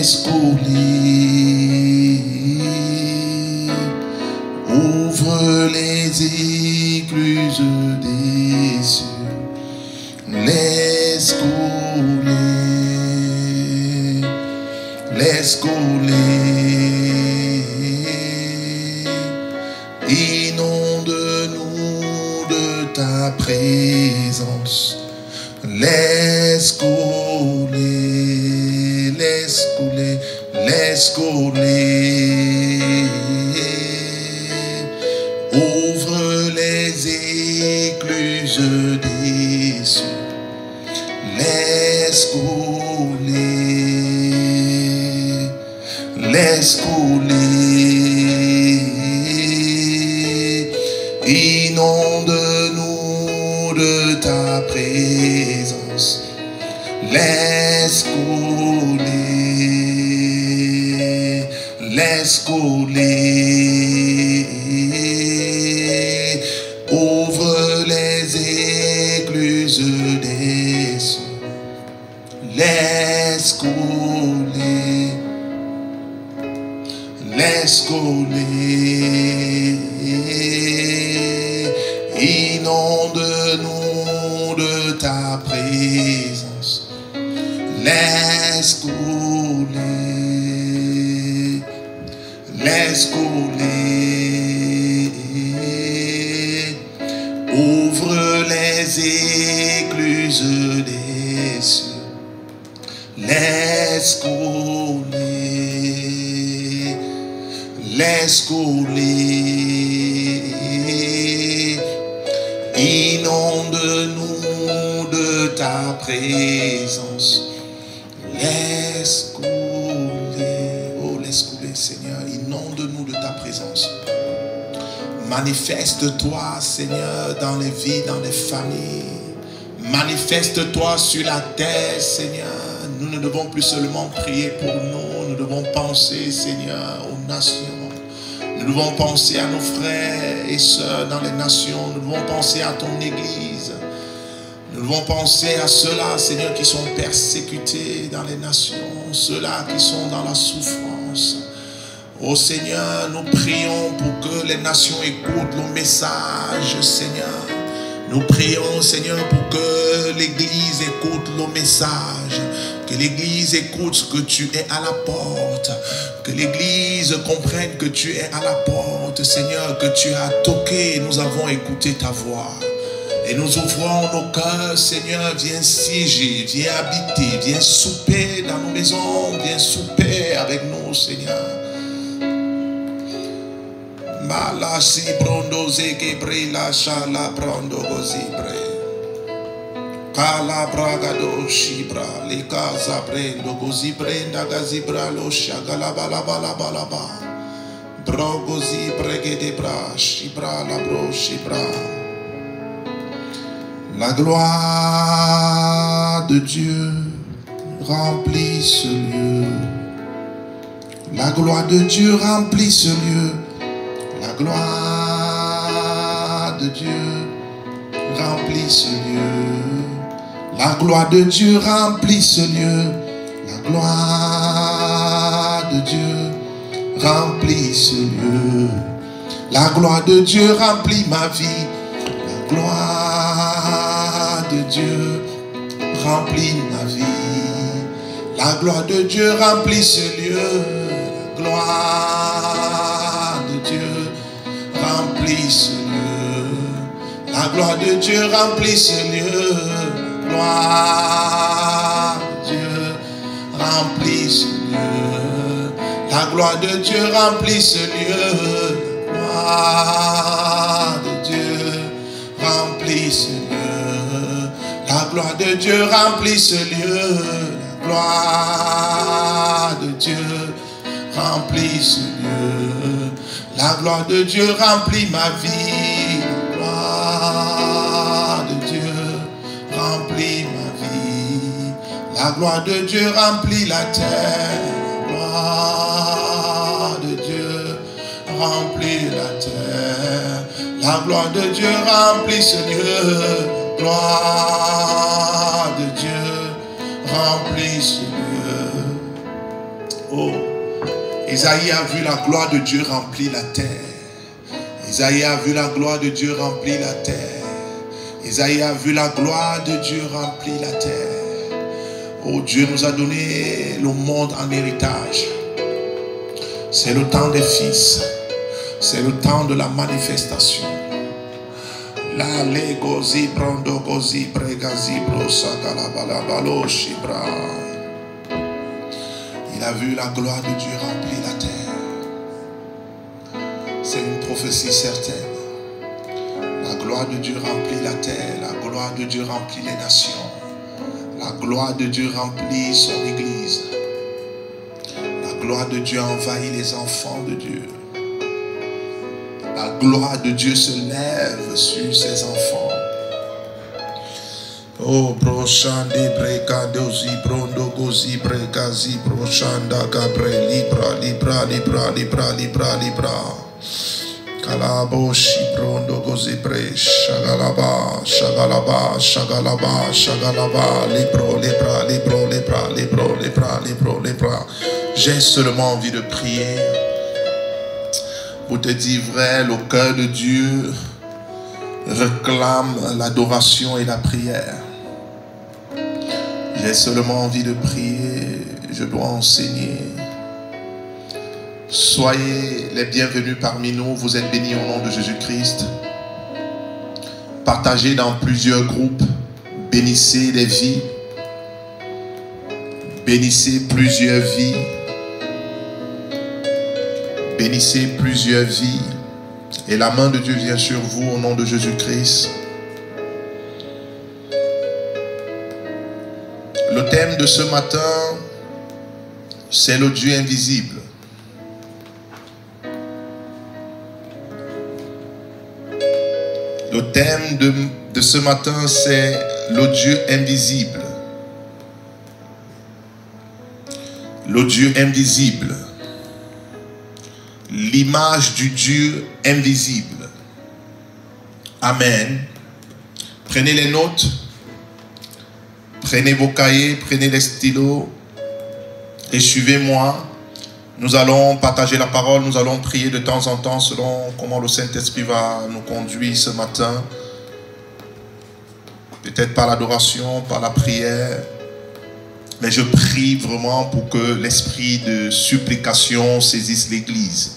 laisse couler. Ouvre les écluses des cieux, laisse couler, laisse couler. Inonde-nous de ta présence, laisse couler, laisse couler, laisse couler. Ouvre les écluses des cieux, laisse couler, laisse couler. Inonde-nous de ta présence, laisse couler, laisse couler. Ouvre les écluses des cieux, laisse couler, laisse couler. Inonde-nous de ta présence, laisse couler, laisse couler. Ouvre les écluses des cieux, laisse couler, laisse couler. Inonde-nous de ta présence, laisse couler. Oh, laisse couler, Seigneur. Inonde-nous de ta présence. Manifeste-toi, Seigneur, dans les vies, dans les familles. Manifeste-toi sur la terre, Seigneur. Nous ne devons plus seulement prier pour nous. Nous devons penser, Seigneur, aux nations. Nous devons penser à nos frères et sœurs dans les nations. Nous devons penser à ton Église. Nous devons penser à ceux-là, Seigneur, qui sont persécutés dans les nations. Ceux-là qui sont dans la souffrance. Oh Seigneur, nous prions pour que les nations écoutent nos messages, Seigneur. Nous prions, Seigneur, pour que l'Église écoute nos messages. Que l'Église écoute ce que tu es à la porte. Que l'Église comprenne que tu es à la porte, Seigneur, que tu as toqué et nous avons écouté ta voix. Et nous ouvrons nos cœurs, Seigneur, viens siéger, viens habiter, viens souper dans nos maisons, viens souper avec nous, Seigneur. Malasi brondo zegebre la shala brondo gozibre. Kala bragado shibra le casa prendo gozibre nda gazibra lo shagala bala bala bala ba. Bro gozibre gede bra shibra la bro shibra. La gloire de Dieu remplit ce lieu. La gloire de Dieu remplit ce lieu. La gloire de Dieu remplit ce lieu. La gloire de Dieu remplit ce lieu. La gloire de Dieu remplit ce lieu. La gloire de Dieu remplit ma vie. La gloire de Dieu remplit ma vie. La gloire de Dieu remplit ce lieu. La gloire de Dieu remplit ce lieu. La gloire de Dieu remplit ce lieu. La gloire de Dieu remplit ce lieu. La gloire de Dieu remplit ce lieu. La gloire de Dieu remplit ce lieu. La gloire de Dieu remplit ce lieu. La gloire de Dieu remplit ma vie. La gloire de Dieu remplit ma vie. La gloire de Dieu remplit la terre. La gloire de Dieu remplit la terre. La gloire de Dieu remplit ce lieu. La gloire de Dieu remplit ce lieu. Oh, Isaïe a vu la gloire de Dieu remplir la terre. Isaïe a vu la gloire de Dieu remplir la terre. Isaïe a vu la gloire de Dieu remplir la terre. Oh, Dieu nous a donné le monde en héritage. C'est le temps des fils. C'est le temps de la manifestation. La le gozi brando gozi pregazi bro sakalabalabalo shibra. Il a vu la gloire de Dieu remplir la terre. C'est une prophétie certaine. La gloire de Dieu remplit la terre. La gloire de Dieu remplit les nations. La gloire de Dieu remplit son église. La gloire de Dieu envahit les enfants de Dieu. La gloire de Dieu se lève sur ses enfants. Oh, brochandi brecadosi brondo gozi bregazi brochanda gabre libra libra libra libra libra libra. Kalabo shibrondo gozi bre shagalaba shagalaba shagalaba shagalaba libro libra libro libra libro libra libro libra. J'ai seulement envie de prier pour te dire vrai, le cœur de Dieu réclame l'adoration et la prière. J'ai seulement envie de prier, je dois enseigner. Soyez les bienvenus parmi nous, vous êtes bénis au nom de Jésus-Christ. Partagez dans plusieurs groupes, bénissez les vies, bénissez plusieurs vies. Bénissez plusieurs vies et la main de Dieu vient sur vous au nom de Jésus-Christ. Le thème de ce matin, c'est le Dieu invisible. Le thème de ce matin, c'est le Dieu invisible. Le Dieu invisible. L'image du Dieu invisible. Amen. Prenez les notes. Prenez vos cahiers, prenez les stylos. Et suivez-moi. Nous allons partager la parole. Nous allons prier de temps en temps selon comment le Saint-Esprit va nous conduire ce matin. Peut-être par l'adoration, par la prière. Mais je prie vraiment pour que l'esprit de supplication saisisse l'Église.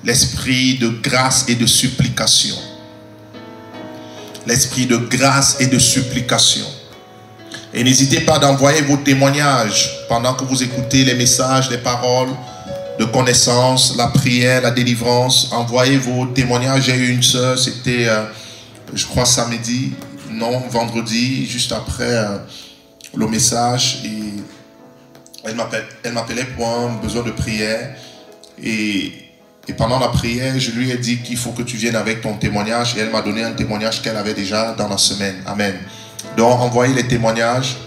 L'esprit de grâce et de supplication. L'esprit de grâce et de supplication. Et n'hésitez pas d'envoyer vos témoignages pendant que vous écoutez les messages, les paroles de connaissance, la prière, la délivrance. Envoyez vos témoignages. J'ai eu une sœur, c'était, je crois, samedi, non, vendredi, juste après le message. Et elle m'appelait pour un besoin de prière. Et pendant la prière, je lui ai dit qu'il faut que tu viennes avec ton témoignage. Et elle m'a donné un témoignage qu'elle avait déjà dans la semaine. Amen. Donc, envoyez les témoignages.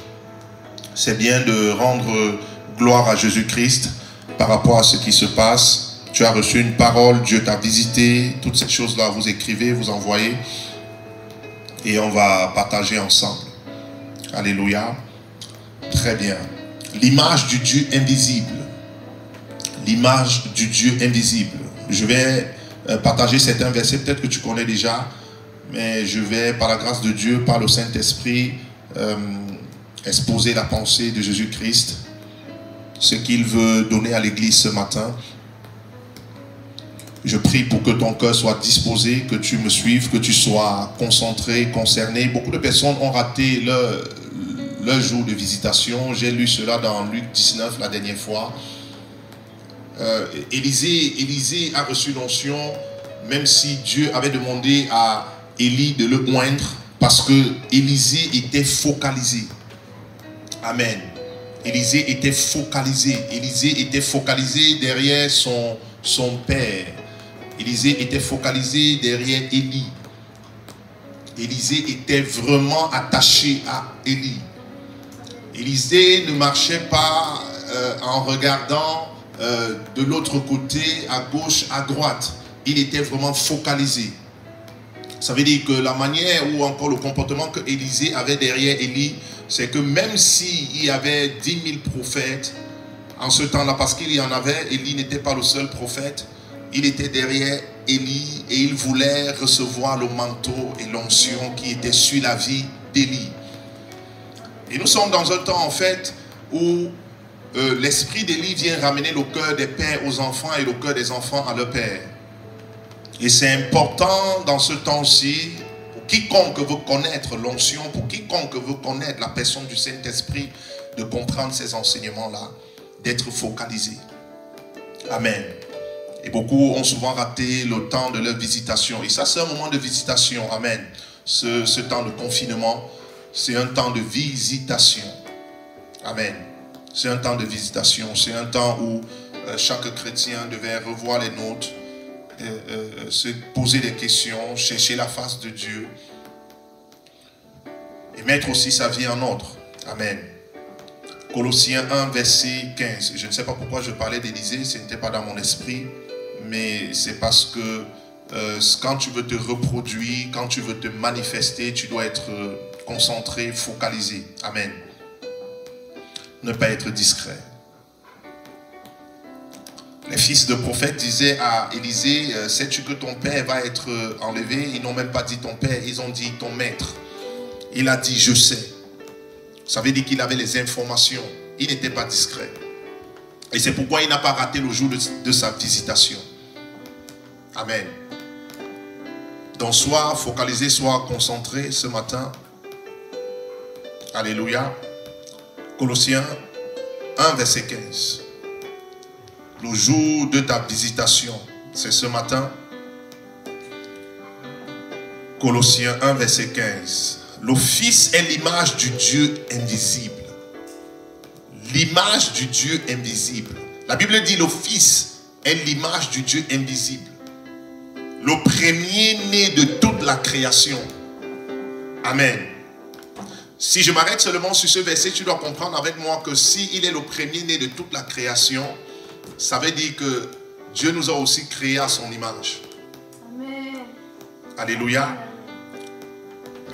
C'est bien de rendre gloire à Jésus-Christ par rapport à ce qui se passe. Tu as reçu une parole, Dieu t'a visité. Toutes ces choses-là, vous écrivez, vous envoyez. Et on va partager ensemble. Alléluia. Très bien. L'image du Dieu invisible. L'image du Dieu invisible. Je vais partager certains versets, peut-être que tu connais déjà, mais je vais, par la grâce de Dieu, par le Saint-Esprit, exposer la pensée de Jésus-Christ, ce qu'il veut donner à l'Église ce matin. Je prie pour que ton cœur soit disposé, que tu me suives, que tu sois concentré, concerné. Beaucoup de personnes ont raté leur jour de visitation. J'ai lu cela dans Luc 19 la dernière fois. Élisée a reçu l'onction, même si Dieu avait demandé à Élie de le oindre, parce que Élisée était focalisé. Amen. Élisée était focalisé. Élisée était focalisé derrière son père. Élisée était focalisé derrière Élie. Élisée était vraiment attaché à Élie. Élisée ne marchait pas en regardant de l'autre côté, à gauche, à droite. Il était vraiment focalisé. Ça veut dire que la manière ou encore le comportement que Élisée avait derrière Élie, c'est que même s'il y avait 10 000 prophètes, en ce temps-là, parce qu'il y en avait. Élie n'était pas le seul prophète. Il était derrière Élie et il voulait recevoir le manteau et l'onction qui était sur la vie d'Élie. Et nous sommes dans un temps en fait où l'esprit d'Élie vient ramener le cœur des pères aux enfants et le cœur des enfants à leur père. Et c'est important dans ce temps-ci, pour quiconque veut connaître l'onction, pour quiconque veut connaître la personne du Saint-Esprit, de comprendre ces enseignements-là, d'être focalisé. Amen. Et beaucoup ont souvent raté le temps de leur visitation. Et ça, c'est un moment de visitation. Amen. Ce temps de confinement, c'est un temps de visitation. Amen. C'est un temps de visitation. C'est un temps où chaque chrétien devait revoir les notes, se poser des questions, chercher la face de Dieu et mettre aussi sa vie en ordre. Amen. Colossiens 1, verset 15. Je ne sais pas pourquoi je parlais d'Élysée, ce n'était pas dans mon esprit, mais c'est parce que quand tu veux te reproduire, quand tu veux te manifester, tu dois être concentré, focalisé. Amen. Ne pas être discret. Les fils de prophètes disaient à Élisée, sais-tu que ton père va être enlevé? Ils n'ont même pas dit ton père, ils ont dit ton maître. Il a dit je sais. Ça veut dire qu'il avait les informations. Il n'était pas discret. Et c'est pourquoi il n'a pas raté le jour de sa visitation. Amen. Donc sois focalisé, sois concentré ce matin. Alléluia. Colossiens 1, verset 15. Le jour de ta visitation, c'est ce matin. Colossiens 1, verset 15. Le Fils est l'image du Dieu invisible. L'image du Dieu invisible. La Bible dit le Fils est l'image du Dieu invisible. Le premier-né de toute la création. Amen. Si je m'arrête seulement sur ce verset, tu dois comprendre avec moi que s'il est le premier-né de toute la création, ça veut dire que Dieu nous a aussi créés à son image. Amen. Alléluia.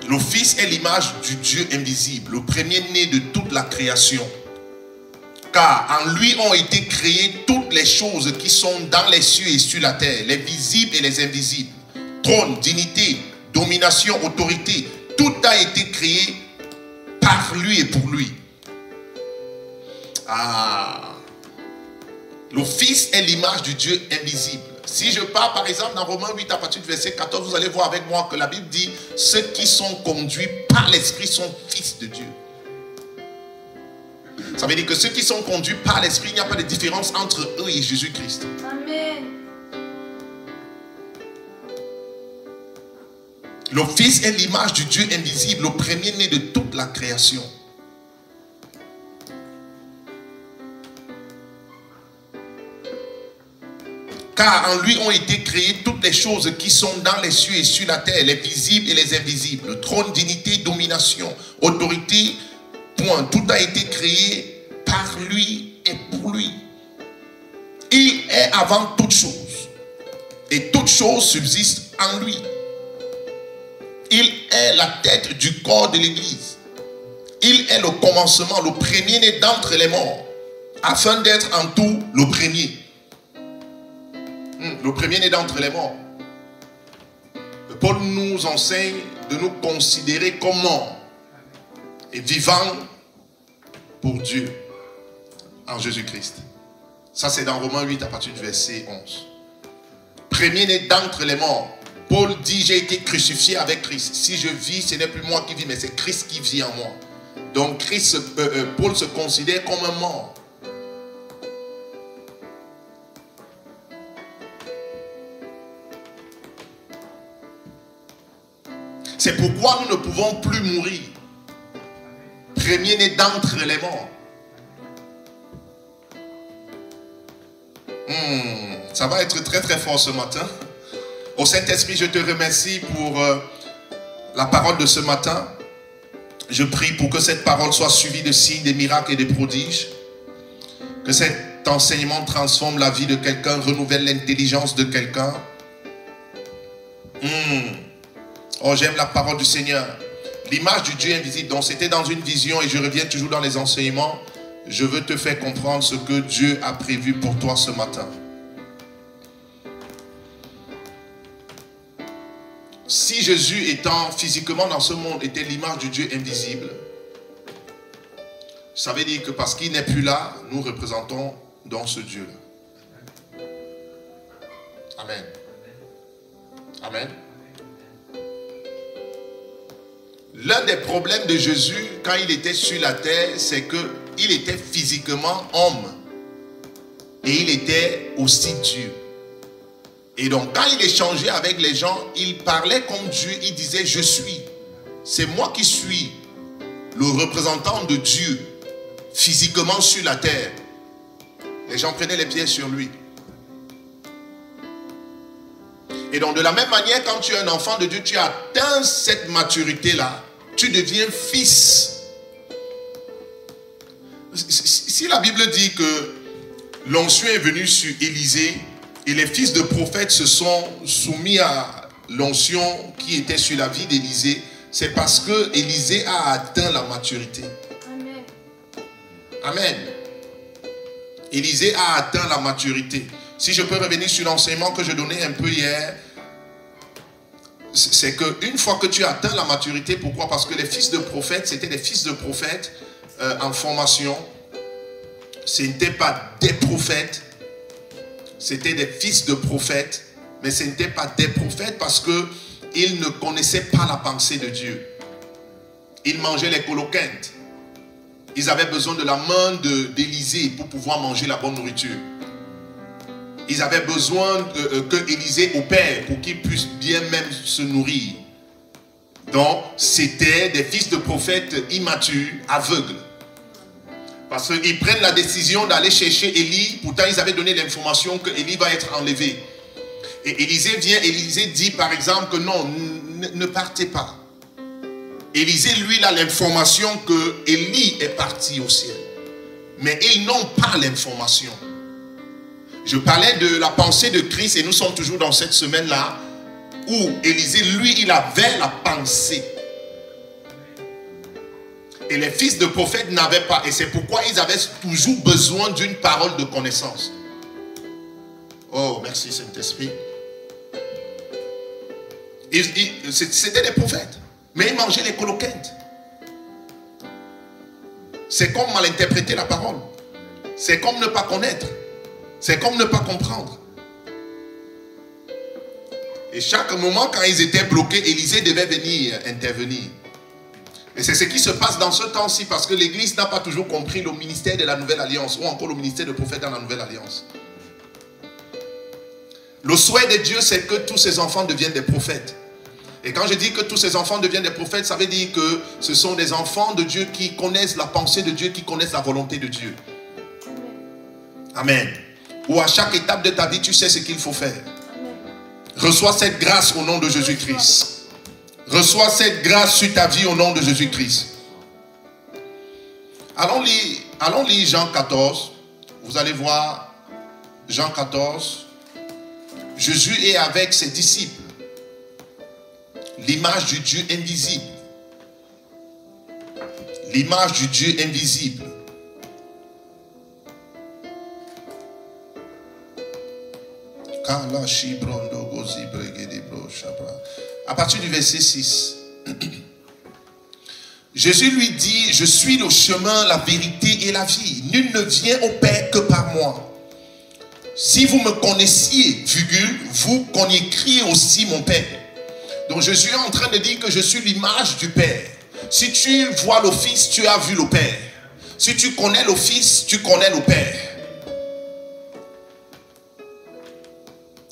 Le Fils est l'image du Dieu invisible, le premier-né de toute la création. Car en lui ont été créées toutes les choses qui sont dans les cieux et sur la terre, les visibles et les invisibles. Trône, dignité, domination, autorité, tout a été créé par lui et pour lui. Le Fils est l'image du Dieu invisible. Si je pars par exemple dans Romains 8 à partir du verset 14, vous allez voir avec moi que la Bible dit ceux qui sont conduits par l'Esprit sont fils de Dieu. Ça veut dire que ceux qui sont conduits par l'Esprit, il n'y a pas de différence entre eux et Jésus-Christ. Amen. Le Fils est l'image du Dieu invisible, le premier-né de toute la création. Car en lui ont été créées toutes les choses qui sont dans les cieux et sur la terre, les visibles et les invisibles. Le trône, dignité, domination, autorité, point. Tout a été créé par lui et pour lui. Il est avant toutes choses. Et toutes choses subsistent en lui. Il est la tête du corps de l'Église. Il est le commencement, le premier-né d'entre les morts, afin d'être en tout le premier. Le premier-né d'entre les morts. Paul nous enseigne de nous considérer comme morts et vivants pour Dieu en Jésus-Christ. Ça c'est dans Romains 8 à partir du verset 11. Premier-né d'entre les morts. Paul dit j'ai été crucifié avec Christ. Si je vis, ce n'est plus moi qui vis, mais c'est Christ qui vit en moi. Donc Paul se considère comme un mort. C'est pourquoi nous ne pouvons plus mourir. Premier-né d'entre les morts. Ça va être très très fort ce matin. Au Saint-Esprit, je te remercie pour la parole de ce matin. Je prie pour que cette parole soit suivie de signes, de miracles et de prodiges. Que cet enseignement transforme la vie de quelqu'un, renouvelle l'intelligence de quelqu'un. Oh, j'aime la parole du Seigneur. L'image du Dieu invisible. Donc, c'était dans une vision et je reviens toujours dans les enseignements. je veux te faire comprendre ce que Dieu a prévu pour toi ce matin. Si Jésus étant physiquement dans ce monde était l'image du Dieu invisible, ça veut dire que parce qu'il n'est plus là, nous représentons donc ce Dieu-là. Amen. Amen. L'un des problèmes de Jésus quand il était sur la terre, c'est qu'il était physiquement homme et il était aussi Dieu. Et donc quand il échangeait avec les gens, il parlait comme Dieu, il disait je suis. C'est moi qui suis le représentant de Dieu physiquement sur la terre. Les gens prenaient les pieds sur lui. Et donc de la même manière, quand tu es un enfant de Dieu, tu atteins cette maturité-là, tu deviens fils. Si la Bible dit que l'onction est venue sur Élisée et les fils de prophètes se sont soumis à l'onction qui était sur la vie d'Élisée, c'est parce que Élisée a atteint la maturité. Amen. Amen. Élisée a atteint la maturité. Si je peux revenir sur l'enseignement que je donnais un peu hier, c'est qu'une fois que tu atteins la maturité, pourquoi? Parce que les fils de prophètes, c'était des fils de prophètes en formation. Ce n'étaient pas des prophètes, c'était des fils de prophètes, mais ce n'étaient pas des prophètes parce qu'ils ne connaissaient pas la pensée de Dieu. Ils mangeaient les coloquintes. Ils avaient besoin de la main d'Élisée pour pouvoir manger la bonne nourriture. Ils avaient besoin que Élisée opère pour qu'ils puissent bien même se nourrir. Donc, c'était des fils de prophètes immatures, aveugles. Parce qu'ils prennent la décision d'aller chercher Élie. Pourtant, ils avaient donné l'information que Élie va être enlevé. Et Élisée vient, Élisée dit par exemple que non, ne partez pas. Élisée, lui, il a l'information que Élie est parti au ciel. Mais ils n'ont pas l'information. Je parlais de la pensée de Christ et nous sommes toujours dans cette semaine-là où Élisée, lui, il avait la pensée. Et les fils de prophètes n'avaient pas. Et c'est pourquoi ils avaient toujours besoin d'une parole de connaissance. Oh, merci Saint-Esprit. C'était des prophètes. Mais ils mangeaient les coloquintes. C'est comme mal interpréter la parole. C'est comme ne pas connaître. C'est comme ne pas comprendre. Et chaque moment, quand ils étaient bloqués, Élisée devait venir intervenir. Et c'est ce qui se passe dans ce temps-ci, parce que l'Église n'a pas toujours compris le ministère de la Nouvelle Alliance, ou encore le ministère de prophète dans la Nouvelle Alliance. Le souhait de Dieu, c'est que tous ses enfants deviennent des prophètes. Et quand je dis que tous ces enfants deviennent des prophètes, ça veut dire que ce sont des enfants de Dieu qui connaissent la pensée de Dieu, qui connaissent la volonté de Dieu. Amen. Ou à chaque étape de ta vie, tu sais ce qu'il faut faire. Reçois cette grâce au nom de Jésus-Christ. Reçois cette grâce sur ta vie au nom de Jésus-Christ. Allons lire Jean 14. Vous allez voir Jean 14. Jésus est avec ses disciples. L'image du Dieu invisible. L'image du Dieu invisible. À partir du verset 6. Jésus lui dit, je suis le chemin, la vérité et la vie. Nul ne vient au Père que par moi. Si vous me connaissiez, virgule, vous connaîtriez aussi mon Père. Donc Jésus est en train de dire que je suis l'image du Père. Si tu vois le Fils, tu as vu le Père. Si tu connais le Fils, tu connais le Père.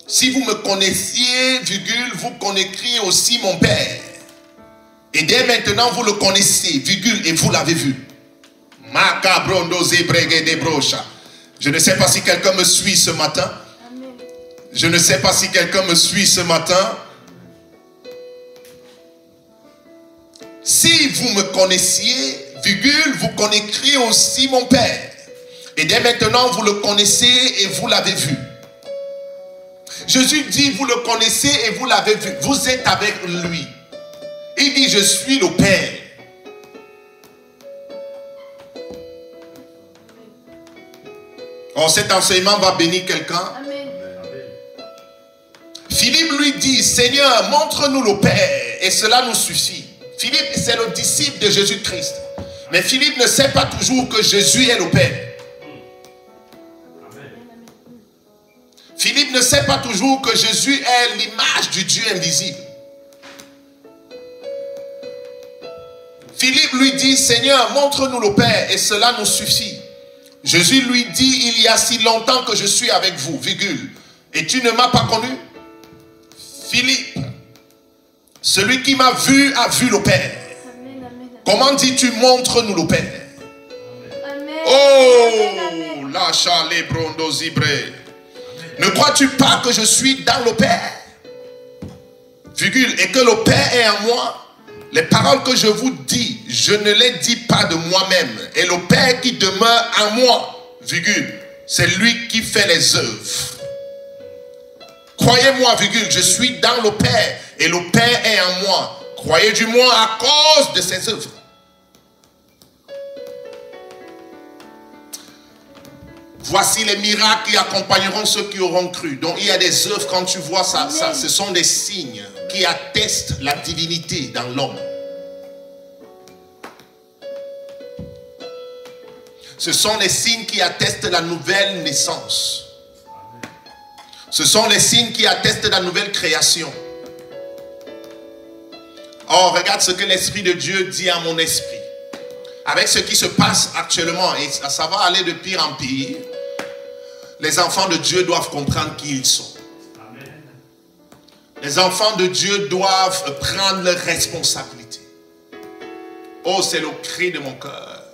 Si vous me connaissiez, virgule, vous connaîtriez aussi mon Père. Et dès maintenant, vous le connaissez, virgule, et vous l'avez vu. Je ne sais pas si quelqu'un me suit ce matin. Je ne sais pas si quelqu'un me suit ce matin. Si vous me connaissiez, virgule, vous connaîtriez aussi mon Père. Et dès maintenant, vous le connaissez et vous l'avez vu. Jésus dit, vous le connaissez et vous l'avez vu. Vous êtes avec lui. Il dit, je suis le Père. Oh, cet enseignement va bénir quelqu'un. Philippe lui dit, Seigneur, montre-nous le Père et cela nous suffit. Philippe, c'est le disciple de Jésus-Christ. Mais Philippe ne sait pas toujours que Jésus est le Père. Philippe ne sait pas toujours que Jésus est l'image du Dieu invisible. Philippe lui dit, Seigneur, montre-nous le Père et cela nous suffit. Jésus lui dit, il y a si longtemps que je suis avec vous, virgule, et tu ne m'as pas connu. Philippe, celui qui m'a vu a vu le Père. Amen, amen. Comment dis-tu, montre-nous le Père? Amen. Oh, lâcha les brondos ibrés. Ne crois-tu pas que je suis dans le Père, virgule, et que le Père est en moi? Les paroles que je vous dis, je ne les dis pas de moi-même. Et le Père qui demeure en moi, virgule, c'est lui qui fait les œuvres. Croyez-moi, virgule, je suis dans le Père et le Père est en moi. Croyez du moins à cause de ses œuvres. Voici les miracles qui accompagneront ceux qui auront cru. Donc il y a des œuvres, quand tu vois ça, ce sont des signes qui attestent la divinité dans l'homme. Ce sont les signes qui attestent la nouvelle naissance. Ce sont les signes qui attestent la nouvelle création. Oh, regarde ce que l'Esprit de Dieu dit à mon esprit. Avec ce qui se passe actuellement, et ça va aller de pire en pire, les enfants de Dieu doivent comprendre qui ils sont. Amen. Les enfants de Dieu doivent prendre leurs responsabilités. Oh, c'est le cri de mon cœur.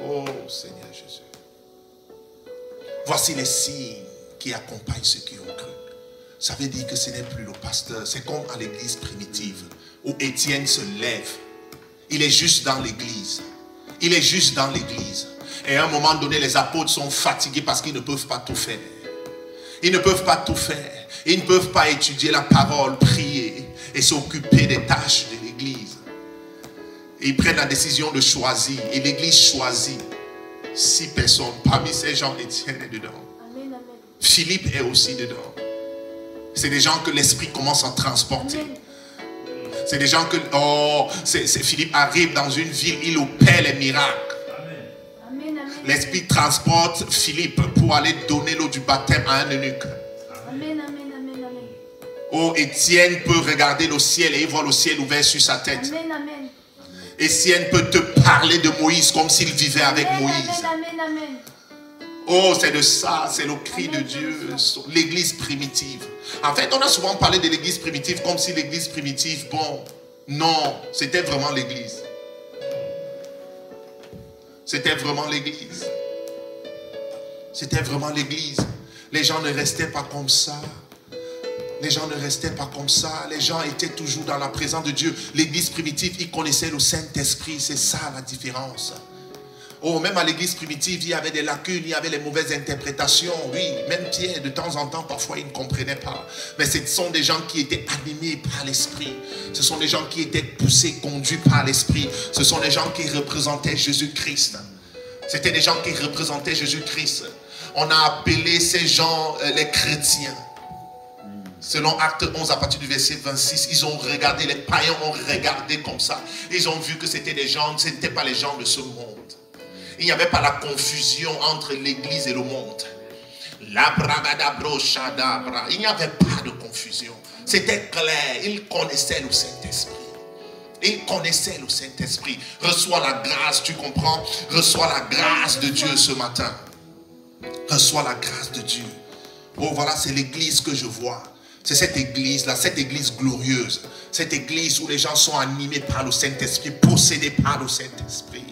Oh, Seigneur Jésus. Voici les signes qui accompagnent ceux qui ont cru. Ça veut dire que ce n'est plus le pasteur. C'est comme à l'église primitive où Étienne se lève. Il est juste dans l'église. Il est juste dans l'église. Et à un moment donné, les apôtres sont fatigués parce qu'ils ne peuvent pas tout faire. Ils ne peuvent pas tout faire. Ils ne peuvent pas étudier la parole, prier et s'occuper des tâches de l'église. Et ils prennent la décision de choisir. Et l'église choisit 6 personnes. Parmi ces gens, Étienne est dedans. Amen, amen. Philippe est aussi dedans. C'est des gens que l'esprit commence à transporter. Amen. C'est des gens que, Philippe arrive dans une ville, il opère les miracles. L'esprit transporte Philippe pour aller donner l'eau du baptême à un eunuque. Amen, amen, amen, amen. Oh, Étienne peut regarder le ciel et il voit le ciel ouvert sur sa tête. Amen, amen. Étienne peut te parler de Moïse comme s'il vivait avec Moïse. Amen, amen, amen. Oh, c'est de ça, c'est le cri de Dieu, l'église primitive. En fait, on a souvent parlé de l'église primitive comme si l'église primitive, bon, non, c'était vraiment l'église. C'était vraiment l'église. C'était vraiment l'église. Les gens ne restaient pas comme ça. Les gens ne restaient pas comme ça. Les gens étaient toujours dans la présence de Dieu. L'église primitive, ils connaissaient le Saint-Esprit. C'est ça la différence. Oh, même à l'église primitive, il y avait des lacunes, il y avait les mauvaises interprétations. Oui, même Pierre, de temps en temps, parfois, il ne comprenait pas. Mais ce sont des gens qui étaient animés par l'Esprit. Ce sont des gens qui étaient poussés, conduits par l'Esprit. Ce sont des gens qui représentaient Jésus-Christ. C'était des gens qui représentaient Jésus-Christ. On a appelé ces gens les chrétiens. Selon Acte 11, à partir du verset 26, ils ont regardé, les païens ont regardé comme ça. Ils ont vu que c'était des gens, ce n'étaient pas les gens de ce monde. Il n'y avait pas la confusion entre l'église et le monde. Il n'y avait pas de confusion. C'était clair. Ils connaissaient le Saint-Esprit. Ils connaissaient le Saint-Esprit. Reçois la grâce, tu comprends? Reçois la grâce de Dieu ce matin. Reçois la grâce de Dieu. Oh, voilà, c'est l'église que je vois. C'est cette église-là, cette église glorieuse. Cette église où les gens sont animés par le Saint-Esprit, possédés par le Saint-Esprit.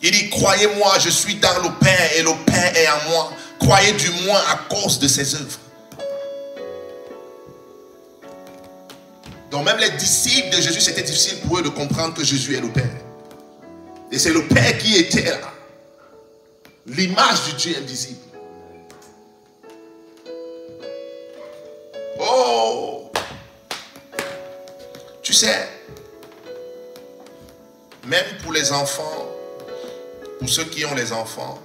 Il dit, croyez-moi, je suis dans le Père et le Père est en moi. Croyez du moins à cause de ses œuvres. Donc même les disciples de Jésus, c'était difficile pour eux de comprendre que Jésus est le Père. Et c'est le Père qui était là. L'image du Dieu invisible. Oh! Tu sais, même pour les enfants, pour ceux qui ont les enfants,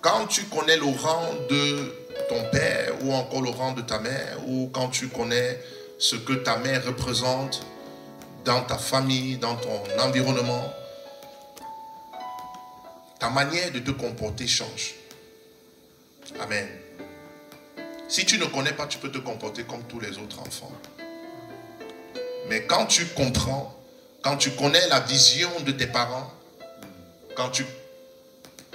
quand tu connais le rang de ton père ou encore le rang de ta mère, ou quand tu connais ce que ta mère représente dans ta famille, dans ton environnement, ta manière de te comporter change. Amen. Si tu ne connais pas, tu peux te comporter comme tous les autres enfants. Mais quand tu comprends, quand tu connais la vision de tes parents, quand tu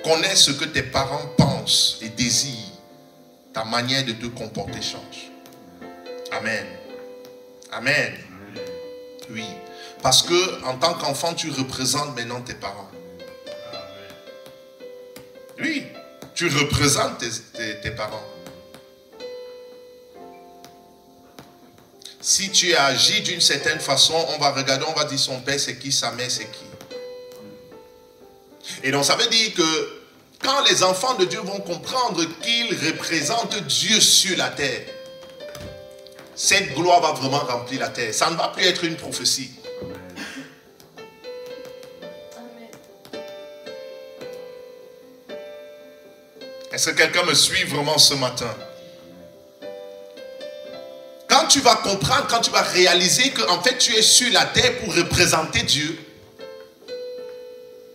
connais ce que tes parents pensent et désirent, ta manière de te comporter change. Amen. Amen. Oui. Parce que en tant qu'enfant, tu représentes maintenant tes parents. Oui. Tu représentes tes parents. Si tu agis d'une certaine façon, on va regarder, on va dire son père c'est qui, sa mère c'est qui. Et donc ça veut dire que quand les enfants de Dieu vont comprendre qu'ils représentent Dieu sur la terre, cette gloire va vraiment remplir la terre. Ça ne va plus être une prophétie. Est-ce que quelqu'un me suit vraiment ce matin? Quand tu vas comprendre, quand tu vas réaliser qu'en fait tu es sur la terre pour représenter Dieu,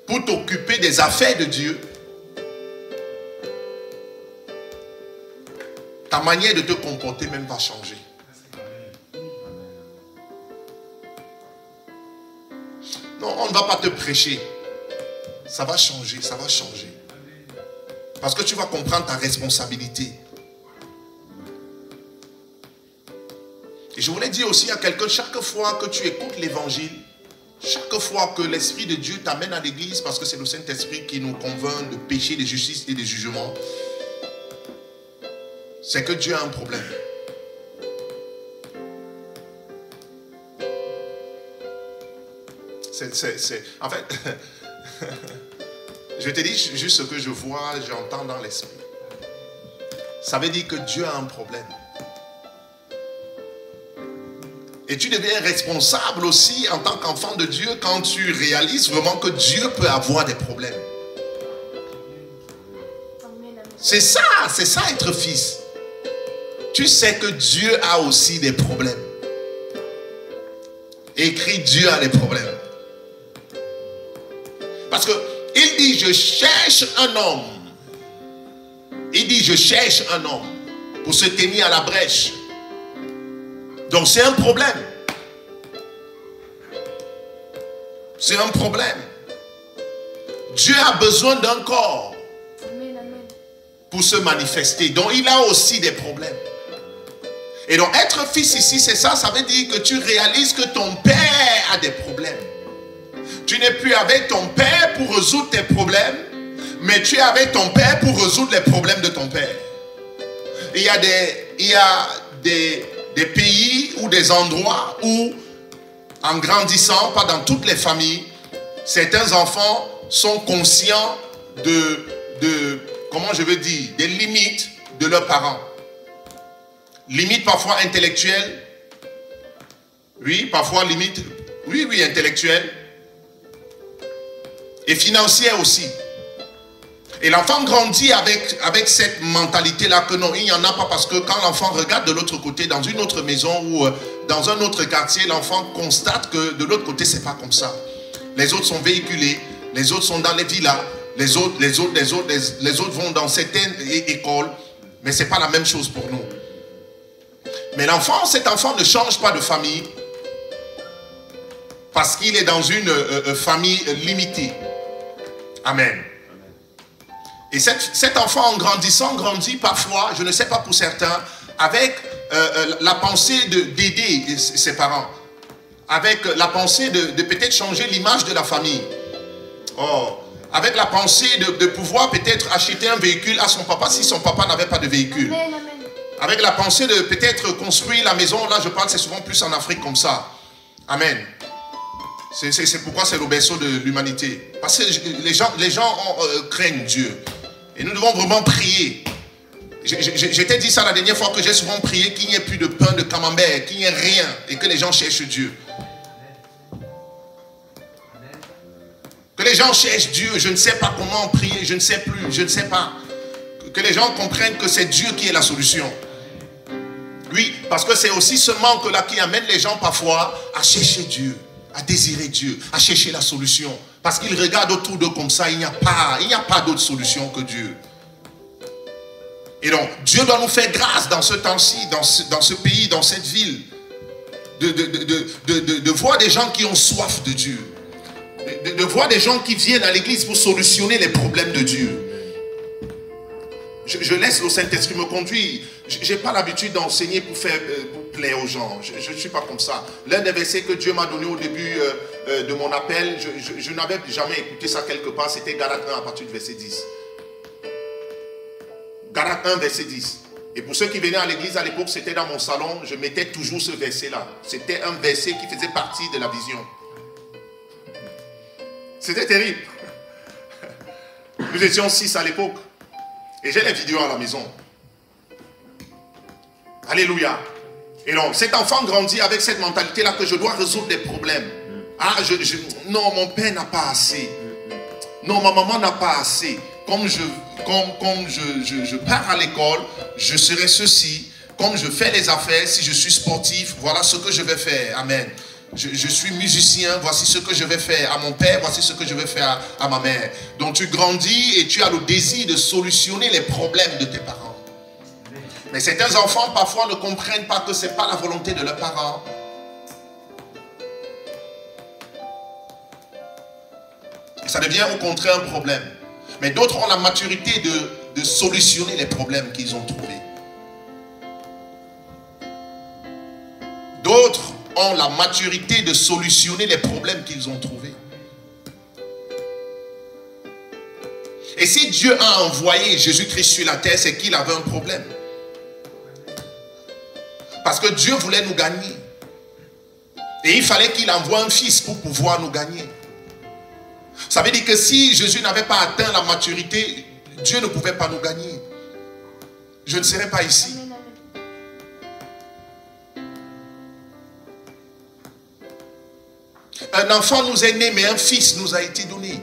pour t'occuper des affaires de Dieu, ta manière de te comporter même va changer. Non, on ne va pas te prêcher. Ça va changer, ça va changer. Parce que tu vas comprendre ta responsabilité. Et je voulais dire aussi à quelqu'un, chaque fois que tu écoutes l'évangile, chaque fois que l'Esprit de Dieu t'amène à l'église, parce que c'est le Saint-Esprit qui nous convainc de péché, de justice et de jugement, c'est que Dieu a un problème. En fait, je te dis juste ce que je vois, j'entends dans l'esprit. Ça veut dire que Dieu a un problème. Et tu deviens responsable aussi en tant qu'enfant de Dieu quand tu réalises vraiment que Dieu peut avoir des problèmes. C'est ça être fils. Tu sais que Dieu a aussi des problèmes. Écrit Dieu a des problèmes. Parce que il dit je cherche un homme. Il dit je cherche un homme pour se tenir à la brèche. Donc c'est un problème. C'est un problème. Dieu a besoin d'un corps pour se manifester. Donc il a aussi des problèmes. Et donc être fils ici, c'est ça. Ça veut dire que tu réalises que ton père a des problèmes. Tu n'es plus avec ton père pour résoudre tes problèmes, mais tu es avec ton père pour résoudre les problèmes de ton père. Et il y a des pays ou des endroits où, en grandissant, pas dans toutes les familles, certains enfants sont conscients comment je veux dire, des limites de leurs parents. Limites parfois intellectuelles. Oui, parfois limites, oui, intellectuelles. Et financières aussi. Et l'enfant grandit avec cette mentalité-là que non, il n'y en a pas, parce que quand l'enfant regarde de l'autre côté, dans une autre maison ou dans un autre quartier, l'enfant constate que de l'autre côté, c'est pas comme ça. Les autres sont véhiculés, les autres sont dans les villas, les autres vont dans certaines écoles, mais c'est pas la même chose pour nous. Mais cet enfant ne change pas de famille parce qu'il est dans une famille limitée. Amen. Et cet enfant en grandissant grandit parfois, je ne sais pas pour certains, avec la pensée d'aider ses parents. Avec la pensée de peut-être changer l'image de la famille. Oh, avec la pensée de pouvoir peut-être acheter un véhicule à son papa si son papa n'avait pas de véhicule. Amen, amen. Avec la pensée de peut-être construire la maison, là je parle, c'est souvent plus en Afrique comme ça. Amen. C'est pourquoi c'est le berceau de l'humanité. Parce que les gens craignent Dieu. Et nous devons vraiment prier. J'étais dit ça la dernière fois, que j'ai souvent prié qu'il n'y ait plus de pain, de camembert, qu'il n'y ait rien et que les gens cherchent Dieu. gens cherchent Dieu, je ne sais pas comment prier, je ne sais plus, je ne sais pas. Que les gens comprennent que c'est Dieu qui est la solution. Oui, parce que c'est aussi ce manque-là qui amène les gens parfois à chercher Dieu, à désirer Dieu, à chercher la solution. Parce qu'ils regardent autour d'eux comme ça, il n'y a pas d'autre solution que Dieu. Et donc, Dieu doit nous faire grâce dans ce temps-ci, dans ce pays, dans cette ville, de voir des gens qui ont soif de Dieu, de voir des gens qui viennent à l'église pour solutionner les problèmes de Dieu. Je laisse le Saint-Esprit me conduire. Je n'ai pas l'habitude d'enseigner pour plaire aux gens. Je ne suis pas comme ça. L'un des versets que Dieu m'a donné au début de mon appel, je n'avais jamais écouté ça quelque part, c'était Galates 1 à partir du verset 10. Galates 1, verset 10. Et pour ceux qui venaient à l'église à l'époque, c'était dans mon salon, je mettais toujours ce verset-là. C'était un verset qui faisait partie de la vision. C'était terrible. Nous étions 6 à l'époque. Et j'ai les vidéos à la maison. Alléluia. Et donc, cet enfant grandit avec cette mentalité-là que je dois résoudre des problèmes. Ah, non, mon père n'a pas assez. Non, ma maman n'a pas assez. Comme je pars à l'école, je serai ceci. Comme je fais les affaires, si je suis sportif, voilà ce que je vais faire. Amen. Je suis musicien, voici ce que je vais faire à mon père, voici ce que je vais faire à ma mère. Donc tu grandis et tu as le désir de solutionner les problèmes de tes parents. Mais certains enfants parfois ne comprennent pas que ce n'est pas la volonté de leurs parents. Ça devient au contraire un problème. Mais d'autres ont la maturité de solutionner les problèmes qu'ils ont trouvés. D'autres ont la maturité de solutionner les problèmes qu'ils ont trouvés. Et si Dieu a envoyé Jésus-Christ sur la terre, c'est qu'il avait un problème. Parce que Dieu voulait nous gagner. Et il fallait qu'il envoie un fils pour pouvoir nous gagner. Ça veut dire que si Jésus n'avait pas atteint la maturité, Dieu ne pouvait pas nous gagner. Je ne serais pas ici. Un enfant nous est né, mais un fils nous a été donné.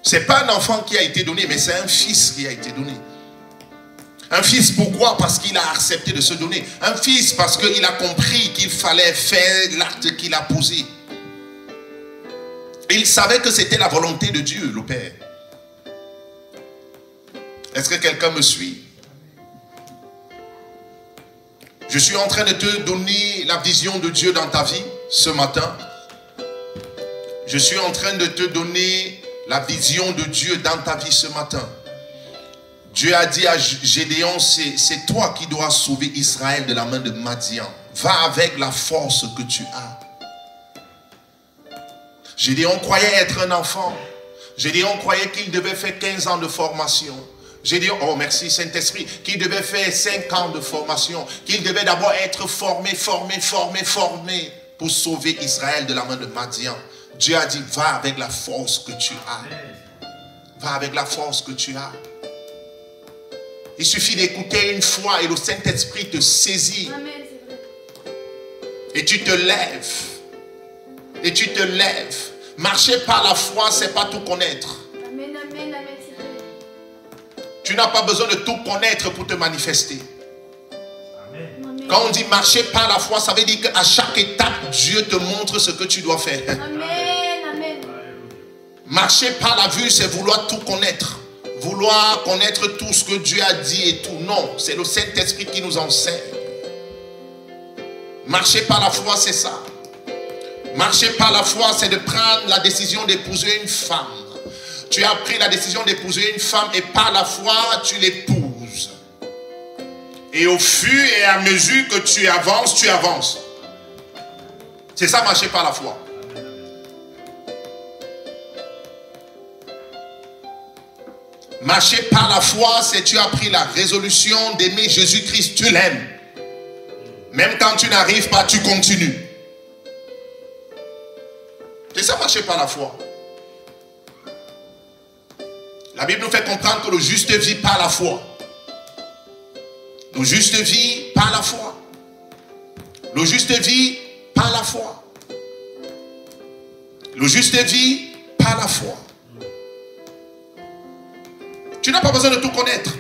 Ce n'est pas un enfant qui a été donné, mais c'est un fils qui a été donné. Un fils, pourquoi? Parce qu'il a accepté de se donner. Un fils, parce qu'il a compris qu'il fallait faire l'acte qu'il a posé. Il savait que c'était la volonté de Dieu, le Père. Est-ce que quelqu'un me suit? Je suis en train de te donner la vision de Dieu dans ta vie ce matin. Je suis en train de te donner la vision de Dieu dans ta vie ce matin. Dieu a dit à Gédéon, c'est toi qui dois sauver Israël de la main de Madian. Va avec la force que tu as. Gédéon croyait être un enfant. Gédéon croyait qu'il devait faire 15 ans de formation. Gédéon, oh merci Saint-Esprit, qu'il devait faire 5 ans de formation. Qu'il devait d'abord être formé pour sauver Israël de la main de Madian. Dieu a dit, va avec la force que tu as. Va avec la force que tu as. Il suffit d'écouter une fois et le Saint-Esprit te saisit. Amen, c'est vrai. Et tu te lèves. Et tu te lèves. Marcher par la foi, c'est pas tout connaître. Amen, amen, amen, c'est vrai. Tu n'as pas besoin de tout connaître pour te manifester. Amen. Quand on dit marcher par la foi, ça veut dire qu'à chaque étape, Dieu te montre ce que tu dois faire. Amen, amen. Marcher par la vue, c'est vouloir tout connaître. Vouloir connaître tout ce que Dieu a dit et tout. Non, c'est le Saint-Esprit qui nous enseigne. Marcher par la foi, c'est ça. Marcher par la foi, c'est de prendre la décision d'épouser une femme. Tu as pris la décision d'épouser une femme et par la foi, tu l'épouses. Et au fur et à mesure que tu avances, tu avances. C'est ça, marcher par la foi. Marcher par la foi, c'est tu as pris la résolution d'aimer Jésus-Christ, tu l'aimes. Même quand tu n'arrives pas, tu continues. C'est ça, marcher par la foi. La Bible nous fait comprendre que le juste vit par la foi. Le juste vit par la foi. Le juste vit par la foi. Le juste vit par la foi. Tu n'as pas besoin de tout connaître.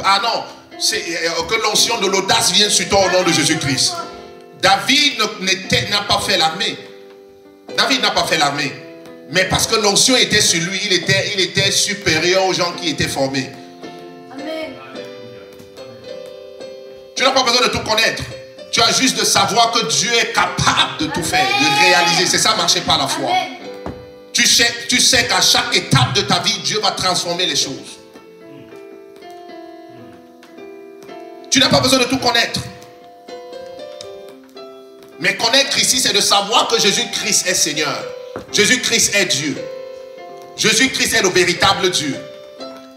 Ah non, c'est que l'onction de l'audace vienne sur toi au nom de Jésus-Christ. David n'a pas fait l'armée. David n'a pas fait l'armée. Mais parce que l'onction était sur lui, il était supérieur aux gens qui étaient formés. Amen. Tu n'as pas besoin de tout connaître. Tu as juste de savoir que Dieu est capable de tout faire, de réaliser. C'est ça, marcher par la foi. Amen. Tu sais qu'à chaque étape de ta vie, Dieu va transformer les choses. Tu n'as pas besoin de tout connaître. Mais connaître ici, c'est de savoir que Jésus-Christ est Seigneur. Jésus-Christ est Dieu. Jésus-Christ est le véritable Dieu.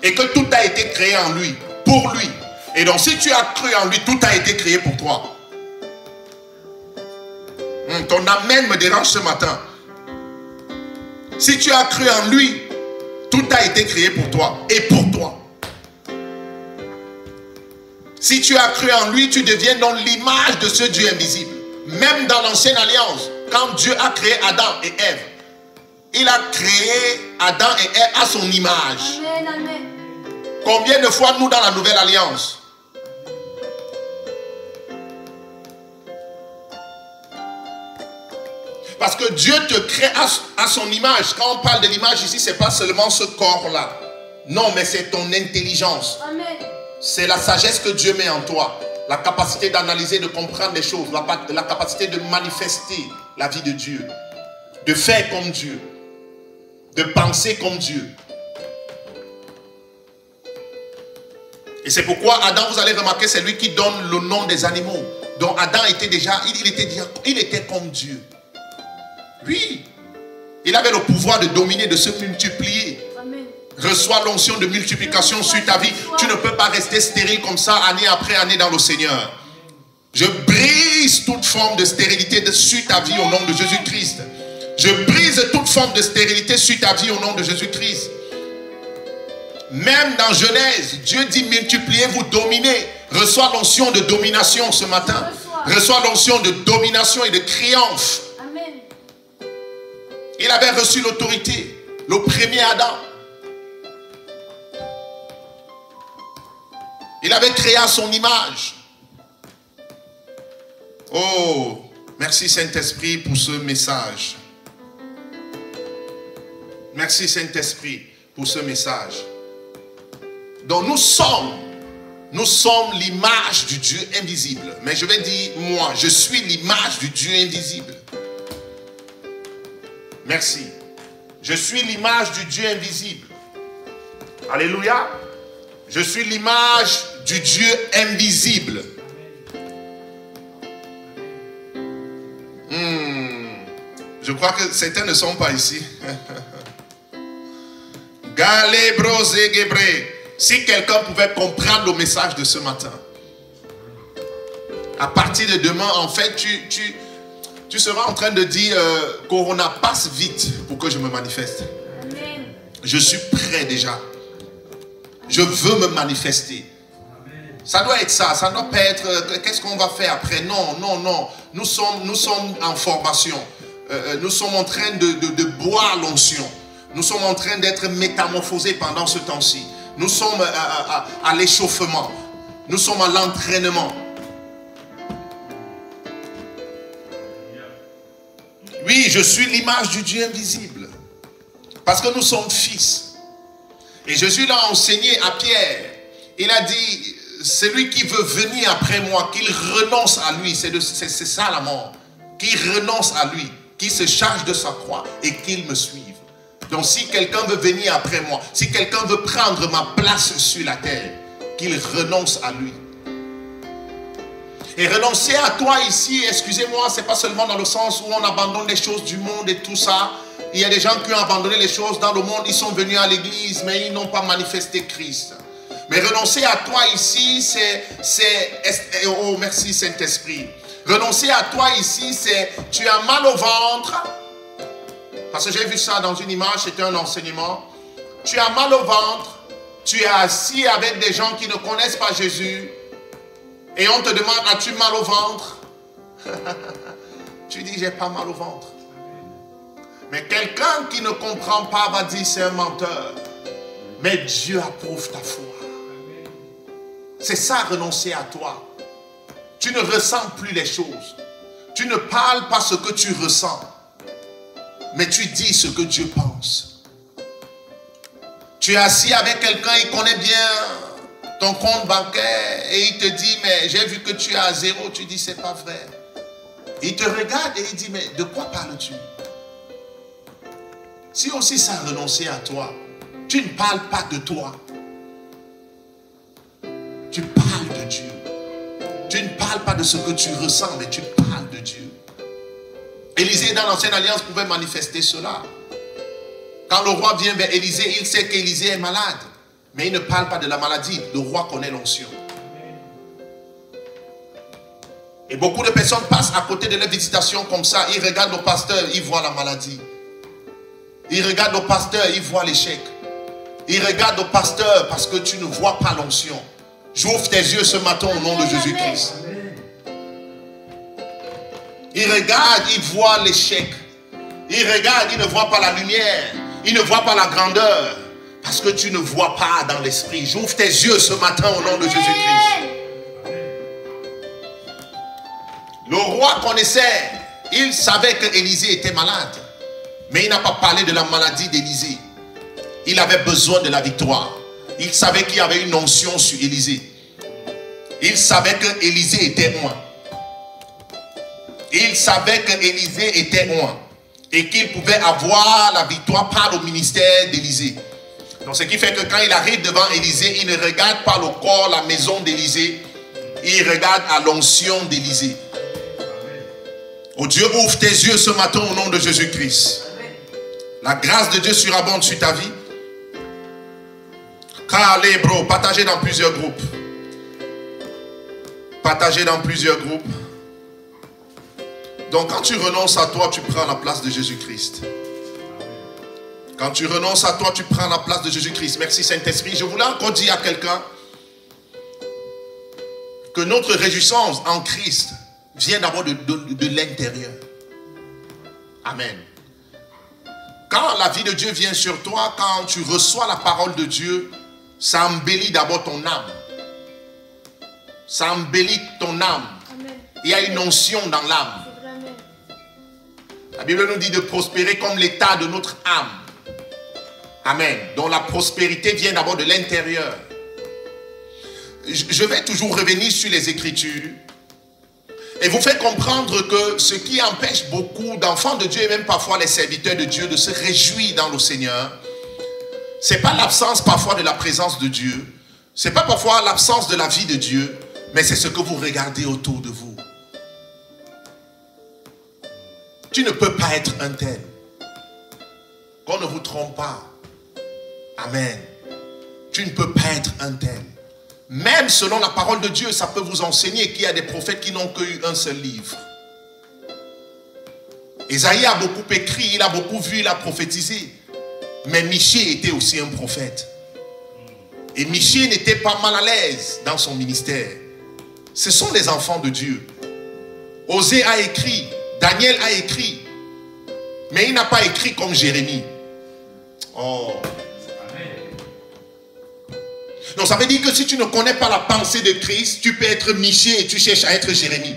Et que tout a été créé en lui, pour lui. Et donc si tu as cru en lui, tout a été créé pour toi. Ton amen me dérange ce matin. Si tu as cru en lui, tout a été créé pour toi et pour toi. Si tu as cru en lui, tu deviens donc l'image de ce Dieu invisible. Même dans l'ancienne alliance, quand Dieu a créé Adam et Ève, il a créé Adam et Ève à son image. Amen, amen. Combien de fois nous dans la nouvelle alliance? Parce que Dieu te crée à son image. Quand on parle de l'image ici, ce n'est pas seulement ce corps-là. Non, mais c'est ton intelligence. Amen. C'est la sagesse que Dieu met en toi. La capacité d'analyser, de comprendre les choses. La capacité de manifester la vie de Dieu. De faire comme Dieu. De penser comme Dieu. Et c'est pourquoi Adam, vous allez remarquer, c'est lui qui donne le nom des animaux. Donc Adam était déjà, il était comme Dieu. Oui. Il avait le pouvoir de dominer, de se multiplier. Amen. Reçois l'onction de multiplication sur ta vie. Tu ne peux pas rester stérile comme ça année après année dans le Seigneur. Je brise toute forme de stérilité sur ta vie au nom de Jésus-Christ. Je brise toute forme de stérilité sur ta vie au nom de Jésus-Christ. Même dans Genèse, Dieu dit multipliez-vous, dominez. Reçois l'onction de domination ce matin. Reçois l'onction de domination et de triomphe. Amen. Il avait reçu l'autorité. Le premier Adam. Il avait créé à son image. Oh, merci Saint-Esprit pour ce message. Merci Saint-Esprit pour ce message. Donc nous sommes l'image du Dieu invisible. Mais je vais dire, moi, je suis l'image du Dieu invisible. Merci. Je suis l'image du Dieu invisible. Alléluia. Je suis l'image du Dieu invisible. Je crois que certains ne sont pas ici. Si quelqu'un pouvait comprendre le message de ce matin, à partir de demain, en fait, tu seras en train de dire Corona, passe vite pour que je me manifeste. Amen. Je suis prêt déjà. Je veux me manifester. Ça doit être ça. Ça ne doit pas être qu'est-ce qu'on va faire après. Non, non, non. Nous sommes en formation. Nous sommes en train de boire l'onction. Nous sommes en train d'être métamorphosés pendant ce temps-ci. Nous sommes à l'échauffement. Nous sommes à l'entraînement. Oui, je suis l'image du Dieu invisible. Parce que nous sommes fils. Et Jésus l'a enseigné à Pierre. Il a dit, celui qui veut venir après moi, qu'il renonce à lui. C'est ça la mort. Qu'il renonce à lui. Qu'il se charge de sa croix et qu'il me suive. Donc si quelqu'un veut venir après moi, si quelqu'un veut prendre ma place sur la terre, qu'il renonce à lui. Et renoncer à toi ici, excusez-moi, c'est pas seulement dans le sens où on abandonne les choses du monde et tout ça. Il y a des gens qui ont abandonné les choses dans le monde, ils sont venus à l'église, mais ils n'ont pas manifesté Christ. Mais renoncer à toi ici, oh merci Saint-Esprit. Renoncer à toi ici, c'est tu as mal au ventre. Parce que j'ai vu ça dans une image, c'était un enseignement. Tu as mal au ventre, tu es assis avec des gens qui ne connaissent pas Jésus. Et on te demande, as-tu mal au ventre? Tu dis, j'ai pas mal au ventre. Mais quelqu'un qui ne comprend pas va dire c'est un menteur. Mais Dieu approuve ta foi. C'est ça, renoncer à toi. Tu ne ressens plus les choses. Tu ne parles pas ce que tu ressens. Mais tu dis ce que Dieu pense. Tu es assis avec quelqu'un, il connaît bien ton compte bancaire et il te dit, mais j'ai vu que tu es à zéro. Tu dis, c'est pas vrai. Il te regarde et il dit, mais de quoi parles-tu? Si aussi ça a renoncé à toi, tu ne parles pas de toi. Tu parles de Dieu. Tu ne parles pas de ce que tu ressens, mais tu parles de Dieu. Élisée dans l'Ancienne Alliance pouvait manifester cela. Quand le roi vient vers Élisée, il sait qu'Élisée est malade. Mais il ne parle pas de la maladie. Le roi connaît l'onction. Et beaucoup de personnes passent à côté de leur visitation comme ça. Ils regardent le pasteur, ils voient la maladie. Ils regardent le pasteur, ils voient l'échec. Ils regardent le pasteur parce que tu ne vois pas l'onction. J'ouvre tes yeux ce matin au nom de Jésus-Christ. Ils regardent, ils voient l'échec. Ils regardent, ils ne voient pas la lumière. Ils ne voient pas la grandeur. Parce que tu ne vois pas dans l'esprit. J'ouvre tes yeux ce matin au nom de Jésus-Christ. Le roi connaissait. Il savait que Élisée était malade. Mais il n'a pas parlé de la maladie d'Élisée. Il avait besoin de la victoire. Il savait qu'il y avait une onction sur Élisée. Il savait que Élisée était loin. Il savait que Élisée était loin. Et qu'il pouvait avoir la victoire par le ministère d'Élisée. Donc ce qui fait que quand il arrive devant Élisée, il ne regarde pas le corps, la maison d'Élisée. Il regarde à l'onction d'Élisée. Oh Dieu, ouvre tes yeux ce matin au nom de Jésus-Christ. La grâce de Dieu surabonde sur ta vie. Allez bro, partagez dans plusieurs groupes. Partagez dans plusieurs groupes. Donc quand tu renonces à toi, tu prends la place de Jésus-Christ. Quand tu renonces à toi, tu prends la place de Jésus-Christ. Merci Saint-Esprit. Je voulais encore dire à quelqu'un que notre réjouissance en Christ vient d'abord de l'intérieur. Amen. Quand la vie de Dieu vient sur toi, quand tu reçois la parole de Dieu, ça embellit d'abord ton âme. Ça embellit ton âme. Amen. Il y a une onction dans l'âme. La Bible nous dit de prospérer comme l'état de notre âme. Amen. Donc la prospérité vient d'abord de l'intérieur. Je vais toujours revenir sur les Écritures et vous faire comprendre que ce qui empêche beaucoup d'enfants de Dieu et même parfois les serviteurs de Dieu de se réjouir dans le Seigneur, ce n'est pas l'absence parfois de la présence de Dieu, ce n'est pas parfois l'absence de la vie de Dieu, mais c'est ce que vous regardez autour de vous. Tu ne peux pas être un tel. Qu'on ne vous trompe pas. Amen. Tu ne peux pas être un tel. Même selon la parole de Dieu, ça peut vous enseigner qu'il y a des prophètes qui n'ont qu'eu un seul livre. Ésaïe a beaucoup écrit, il a beaucoup vu, il a prophétisé. Mais Michée était aussi un prophète. Et Michée n'était pas mal à l'aise dans son ministère. Ce sont les enfants de Dieu. Osée a écrit, Daniel a écrit. Mais il n'a pas écrit comme Jérémie. Oh. Donc ça veut dire que si tu ne connais pas la pensée de Christ, tu peux être Michée et tu cherches à être Jérémie.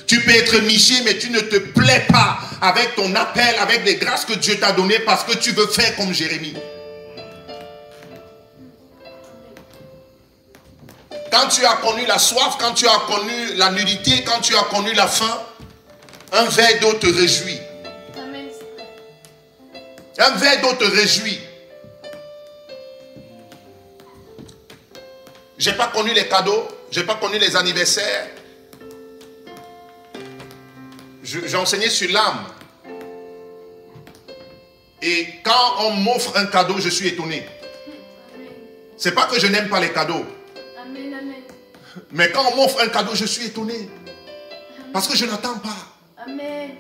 Tu peux être Michée mais tu ne te plais pas avec ton appel, avec les grâces que Dieu t'a données parce que tu veux faire comme Jérémie. Quand tu as connu la soif, quand tu as connu la nudité, quand tu as connu la faim, un verre d'eau te réjouit. Un verre d'eau te réjouit. Je n'ai pas connu les cadeaux, je n'ai pas connu les anniversaires. J'ai enseigné sur l'âme. Et quand on m'offre un cadeau, je suis étonné. Ce n'est pas que je n'aime pas les cadeaux. Amen, amen. Mais quand on m'offre un cadeau, je suis étonné. Parce que je n'attends pas. Amen.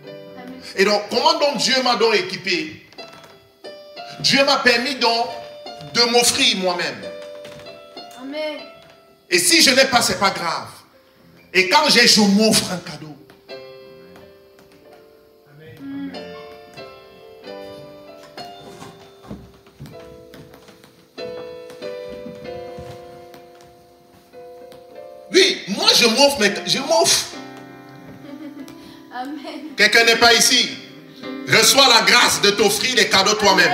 Amen. Et donc, comment donc Dieu m'a donc équipé? Dieu m'a permis donc de m'offrir moi-même. Amen. Et si je n'ai pas, ce n'est pas grave. Et quand j'ai, je m'offre un cadeau. je m'offre, mais je m'offre. Amen. Quelqu'un n'est pas ici. Reçois la grâce de t'offrir des cadeaux toi-même.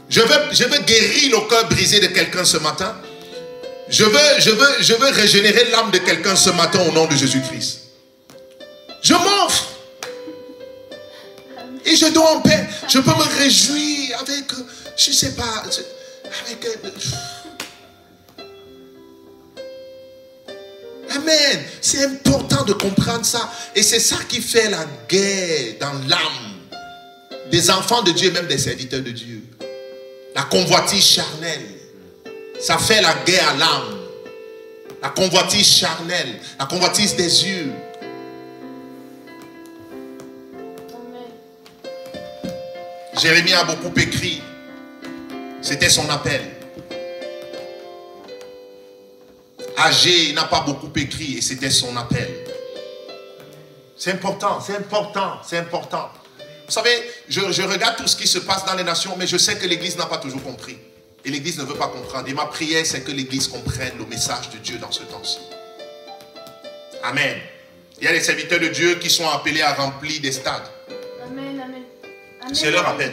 Je veux guérir le cœur brisé de quelqu'un ce matin. Je veux régénérer l'âme de quelqu'un ce matin au nom de Jésus-Christ. Je m'offre. Et je dors en paix. Je peux me réjouir avec, je ne sais pas, avec... Amen. C'est important de comprendre ça. Et c'est ça qui fait la guerre dans l'âme des enfants de Dieu et même des serviteurs de Dieu. La convoitise charnelle. Ça fait la guerre à l'âme. La convoitise charnelle. La convoitise des yeux. Jérémie a beaucoup écrit. C'était son appel. Agé n'a pas beaucoup écrit et c'était son appel. C'est important, c'est important, c'est important. Vous savez, je regarde tout ce qui se passe dans les nations, mais je sais que l'Église n'a pas toujours compris. Et l'Église ne veut pas comprendre. Et ma prière, c'est que l'Église comprenne le message de Dieu dans ce temps-ci. Amen. Il y a des serviteurs de Dieu qui sont appelés à remplir des stades. Amen, amen. C'est leur appel.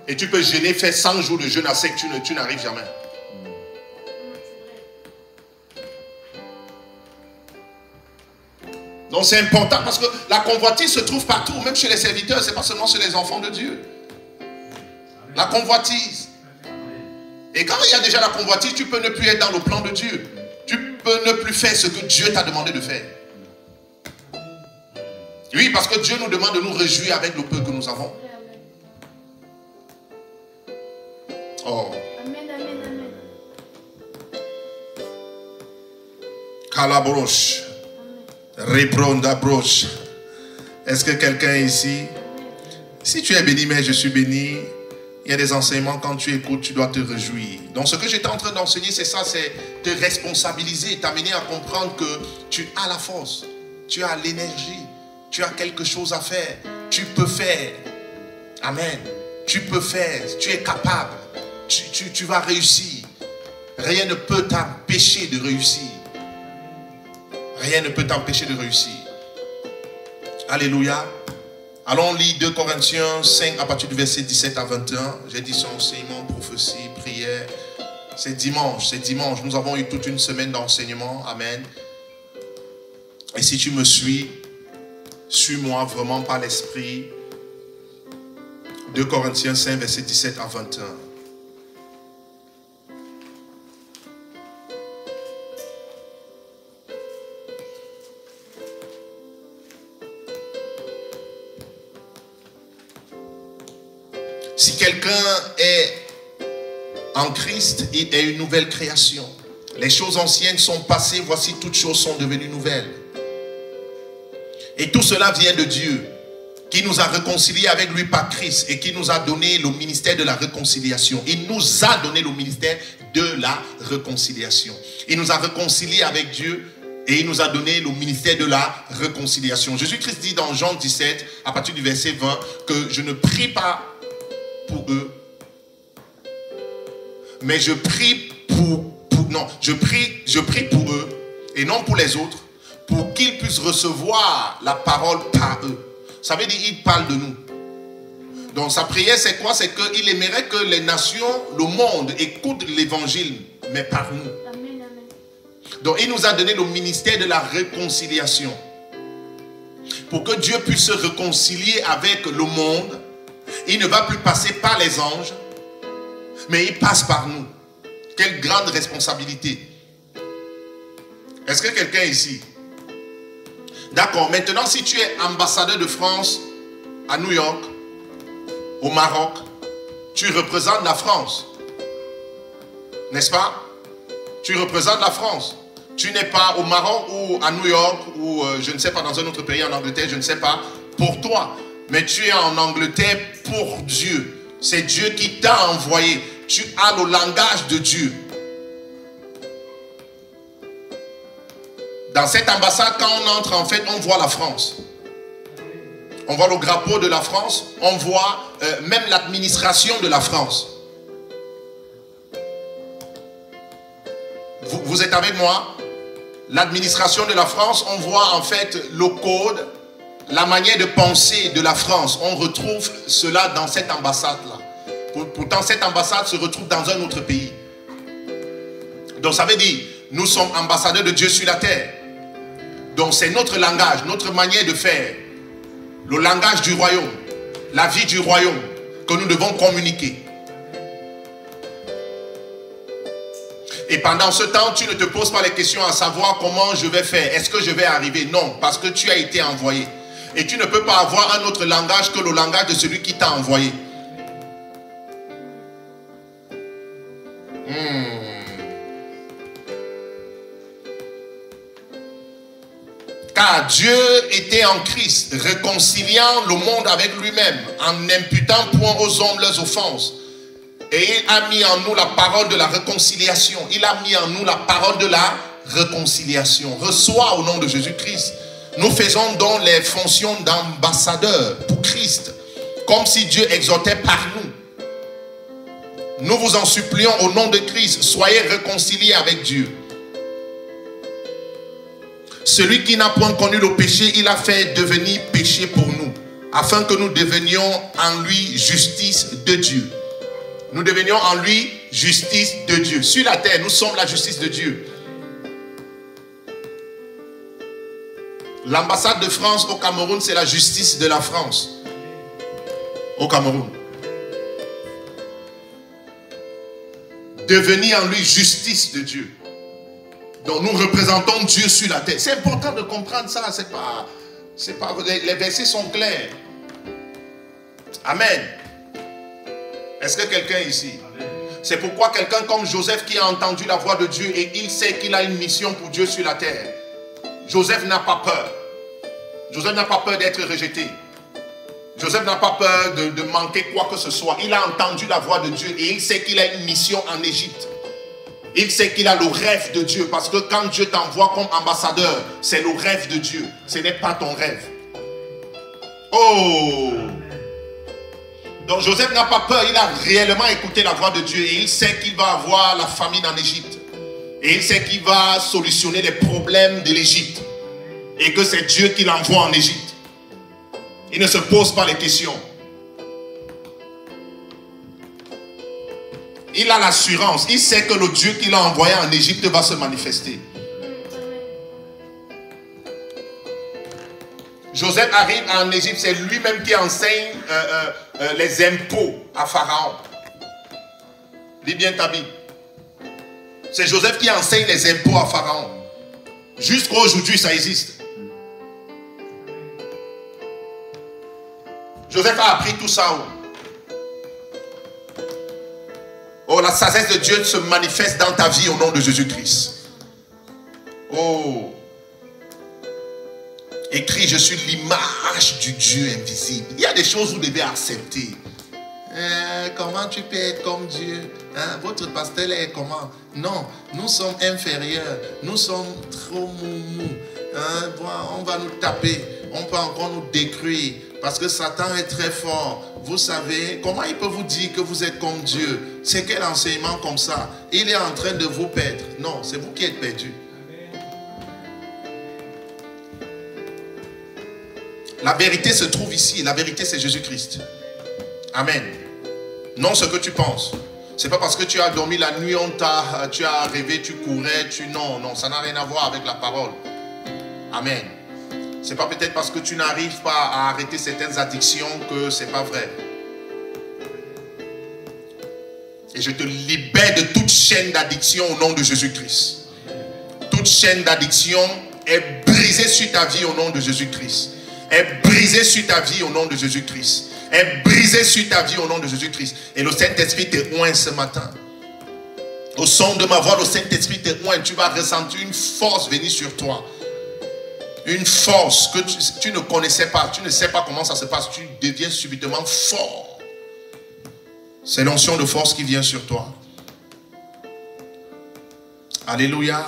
Et tu peux jeûner, faire 100 jours de jeûne à sec, tu n'arrives jamais. Donc c'est important parce que la convoitise se trouve partout, même chez les serviteurs, c'est pas seulement chez les enfants de Dieu. La convoitise. Et quand il y a déjà la convoitise, tu peux ne plus être dans le plan de Dieu. Tu peux ne plus faire ce que Dieu t'a demandé de faire. Oui, parce que Dieu nous demande de nous réjouir avec le peu que nous avons. Oh. Amen, amen, amen. Calabroche. Répronda broche. Est-ce que quelqu'un est ici? Si tu es béni, mais je suis béni, il y a des enseignements, quand tu écoutes, tu dois te réjouir. Donc ce que j'étais en train d'enseigner, c'est ça, c'est te responsabiliser, t'amener à comprendre que tu as la force, tu as l'énergie, tu as quelque chose à faire, tu peux faire. Amen. Tu peux faire, tu es capable, tu vas réussir. Rien ne peut t'empêcher de réussir. Rien ne peut t'empêcher de réussir. Alléluia. Allons lire 2 Corinthiens 5 à partir du verset 17 à 21. J'ai dit son enseignement, prophétie, prière. C'est dimanche, c'est dimanche. Nous avons eu toute une semaine d'enseignement. Amen. Et si tu me suis, suis-moi vraiment par l'esprit. 2 Corinthiens 5, verset 17 à 21. Si quelqu'un est en Christ, il est une nouvelle création. Les choses anciennes sont passées, voici toutes choses sont devenues nouvelles. Et tout cela vient de Dieu, qui nous a réconciliés avec lui par Christ et qui nous a donné le ministère de la réconciliation. Il nous a donné le ministère de la réconciliation. Il nous a réconciliés avec Dieu et il nous a donné le ministère de la réconciliation. Jésus-Christ dit dans Jean 17, à partir du verset 20, que je ne prie pas pour eux, mais je prie je prie pour eux et non pour les autres, pour qu'ils puissent recevoir la parole par eux. Ça veut dire qu'il parle de nous. Donc sa prière c'est quoi? C'est qu'il aimerait que les nations, le monde écoutent l'évangile, mais par nous. Amen, amen. Donc il nous a donné le ministère de la réconciliation, pour que Dieu puisse se réconcilier avec le monde. Il ne va plus passer par les anges, mais il passe par nous. Quelle grande responsabilité. Est-ce que quelqu'un est ici? D'accord, maintenant si tu es ambassadeur de France à New York, au Maroc, tu représentes la France. N'est-ce pas? Tu représentes la France. Tu n'es pas au Maroc ou à New York ou je ne sais pas, dans un autre pays, en Angleterre, je ne sais pas, pour toi. Mais tu es en Angleterre pour Dieu. C'est Dieu qui t'a envoyé. Tu as le langage de Dieu. Dans cette ambassade, quand on entre, en fait, on voit la France. On voit le drapeau de la France. On voit même l'administration de la France. Vous êtes avec moi? l'administration de la France, on voit en fait le code, la manière de penser de la France. On retrouve cela dans cette ambassade-là. Pourtant, cette ambassade se retrouve dans un autre pays. Donc ça veut dire, nous sommes ambassadeurs de Dieu sur la terre. Donc c'est notre langage, notre manière de faire, le langage du royaume, la vie du royaume que nous devons communiquer. Et pendant ce temps, tu ne te poses pas les questions à savoir comment je vais faire. Est-ce que je vais arriver? Non, parce que tu as été envoyé. Et tu ne peux pas avoir un autre langage que le langage de celui qui t'a envoyé. Car Dieu était en Christ, réconciliant le monde avec lui-même, en n'imputant point aux hommes leurs offenses. Et il a mis en nous la parole de la réconciliation. Il a mis en nous la parole de la réconciliation. Reçois au nom de Jésus-Christ. Nous faisons donc les fonctions d'ambassadeurs pour Christ, comme si Dieu exhortait par nous. Nous vous en supplions au nom de Christ, soyez réconciliés avec Dieu. Celui qui n'a point connu le péché, il a fait devenir péché pour nous, afin que nous devenions en lui justice de Dieu. Nous devenions en lui justice de Dieu. Sur la terre, nous sommes la justice de Dieu. L'ambassade de France au Cameroun, c'est la justice de la France. Au Cameroun. Devenir en lui justice de Dieu. Donc nous représentons Dieu sur la terre. C'est important de comprendre ça. Les versets sont clairs. Amen. Est-ce que quelqu'un ici? C'est pourquoi quelqu'un comme Joseph qui a entendu la voix de Dieu et il sait qu'il a une mission pour Dieu sur la terre. Joseph n'a pas peur. Joseph n'a pas peur d'être rejeté. Joseph n'a pas peur de manquer quoi que ce soit. Il a entendu la voix de Dieu et il sait qu'il a une mission en Égypte. Il sait qu'il a le rêve de Dieu parce que quand Dieu t'envoie comme ambassadeur, c'est le rêve de Dieu. Ce n'est pas ton rêve. Oh! Donc Joseph n'a pas peur, il a réellement écouté la voix de Dieu et il sait qu'il va avoir la famine en Égypte. Et il sait qu'il va solutionner les problèmes de l'Égypte. Et que c'est Dieu qui l'envoie en Égypte. Il ne se pose pas les questions. Il a l'assurance, il sait que le Dieu qu'il a envoyé en Égypte va se manifester. Joseph arrive en Égypte, c'est lui-même qui enseigne les impôts à Pharaon. Lis bien ta Bible. C'est Joseph qui enseigne les impôts à Pharaon. Jusqu'à aujourd'hui, ça existe. Joseph a appris tout ça. Oh, la sagesse de Dieu se manifeste dans ta vie au nom de Jésus-Christ. Oh. Écrit, je suis l'image du Dieu invisible. Il y a des choses que vous devez accepter. Comment tu peux être comme Dieu? Votre pasteur est comment? Non, nous sommes inférieurs. Nous sommes trop moumous. On va nous taper. On peut encore nous détruire. Parce que Satan est très fort. Vous savez, comment il peut vous dire que vous êtes comme Dieu? C'est quel enseignement comme ça? Il est en train de vous perdre. Non, c'est vous qui êtes perdus. La vérité se trouve ici. La vérité, c'est Jésus-Christ. Amen. Non ce que tu penses. C'est pas parce que tu as dormi la nuit, tu as rêvé, tu courais, non, ça n'a rien à voir avec la parole. Amen. C'est pas peut-être parce que tu n'arrives pas à arrêter certaines addictions que c'est pas vrai. Et je te libère de toute chaîne d'addiction au nom de Jésus-Christ. Toute chaîne d'addiction est brisée sur ta vie au nom de Jésus-Christ. Est brisée sur ta vie au nom de Jésus-Christ. Est brisée sur ta vie au nom de Jésus-Christ. Et le Saint-Esprit te oint ce matin. Au son de ma voix, le Saint-Esprit te oint. Tu vas ressentir une force venir sur toi. Une force que tu ne connaissais pas. Tu ne sais pas comment ça se passe. Tu deviens subitement fort. C'est l'onction de force qui vient sur toi. Alléluia.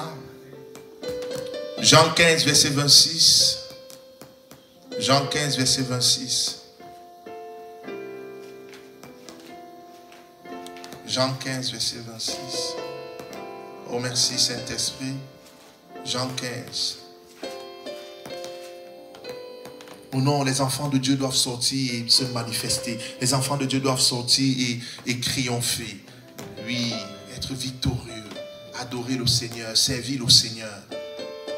Jean 15, verset 26. Jean 15, verset 26. Jean 15, verset 26. Oh, merci Saint-Esprit. Jean 15. Oh non, les enfants de Dieu doivent sortir et se manifester. Les enfants de Dieu doivent sortir et triompher. Oui, être victorieux, adorer le Seigneur, servir le Seigneur.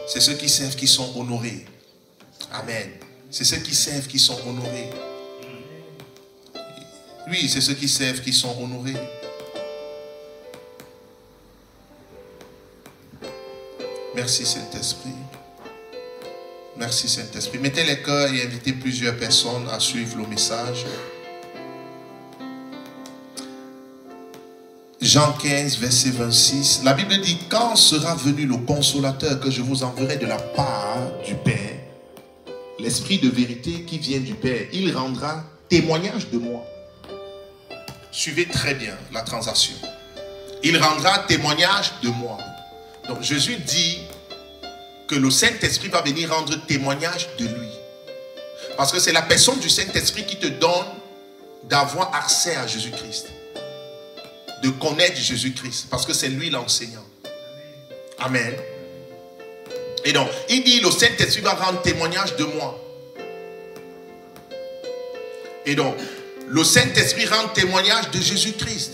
C'est ceux qui servent qui sont honorés. Amen. C'est ceux qui servent qui sont honorés. Oui, c'est ceux qui servent qui sont honorés. Merci Saint-Esprit. Merci Saint-Esprit. Mettez les cœurs et invitez plusieurs personnes à suivre le message. Jean 15, verset 26. La Bible dit, quand sera venu le consolateur que je vous enverrai de la part du Père, l'Esprit de vérité qui vient du Père, il rendra témoignage de moi. Suivez très bien la transaction. Il rendra témoignage de moi. Donc Jésus dit que le Saint-Esprit va venir rendre témoignage de lui. Parce que c'est la personne du Saint-Esprit qui te donne d'avoir accès à Jésus-Christ. De connaître Jésus-Christ. Parce que c'est lui l'enseignant. Amen. Et donc, il dit, le Saint-Esprit va rendre témoignage de moi. Et donc, le Saint-Esprit rend témoignage de Jésus-Christ.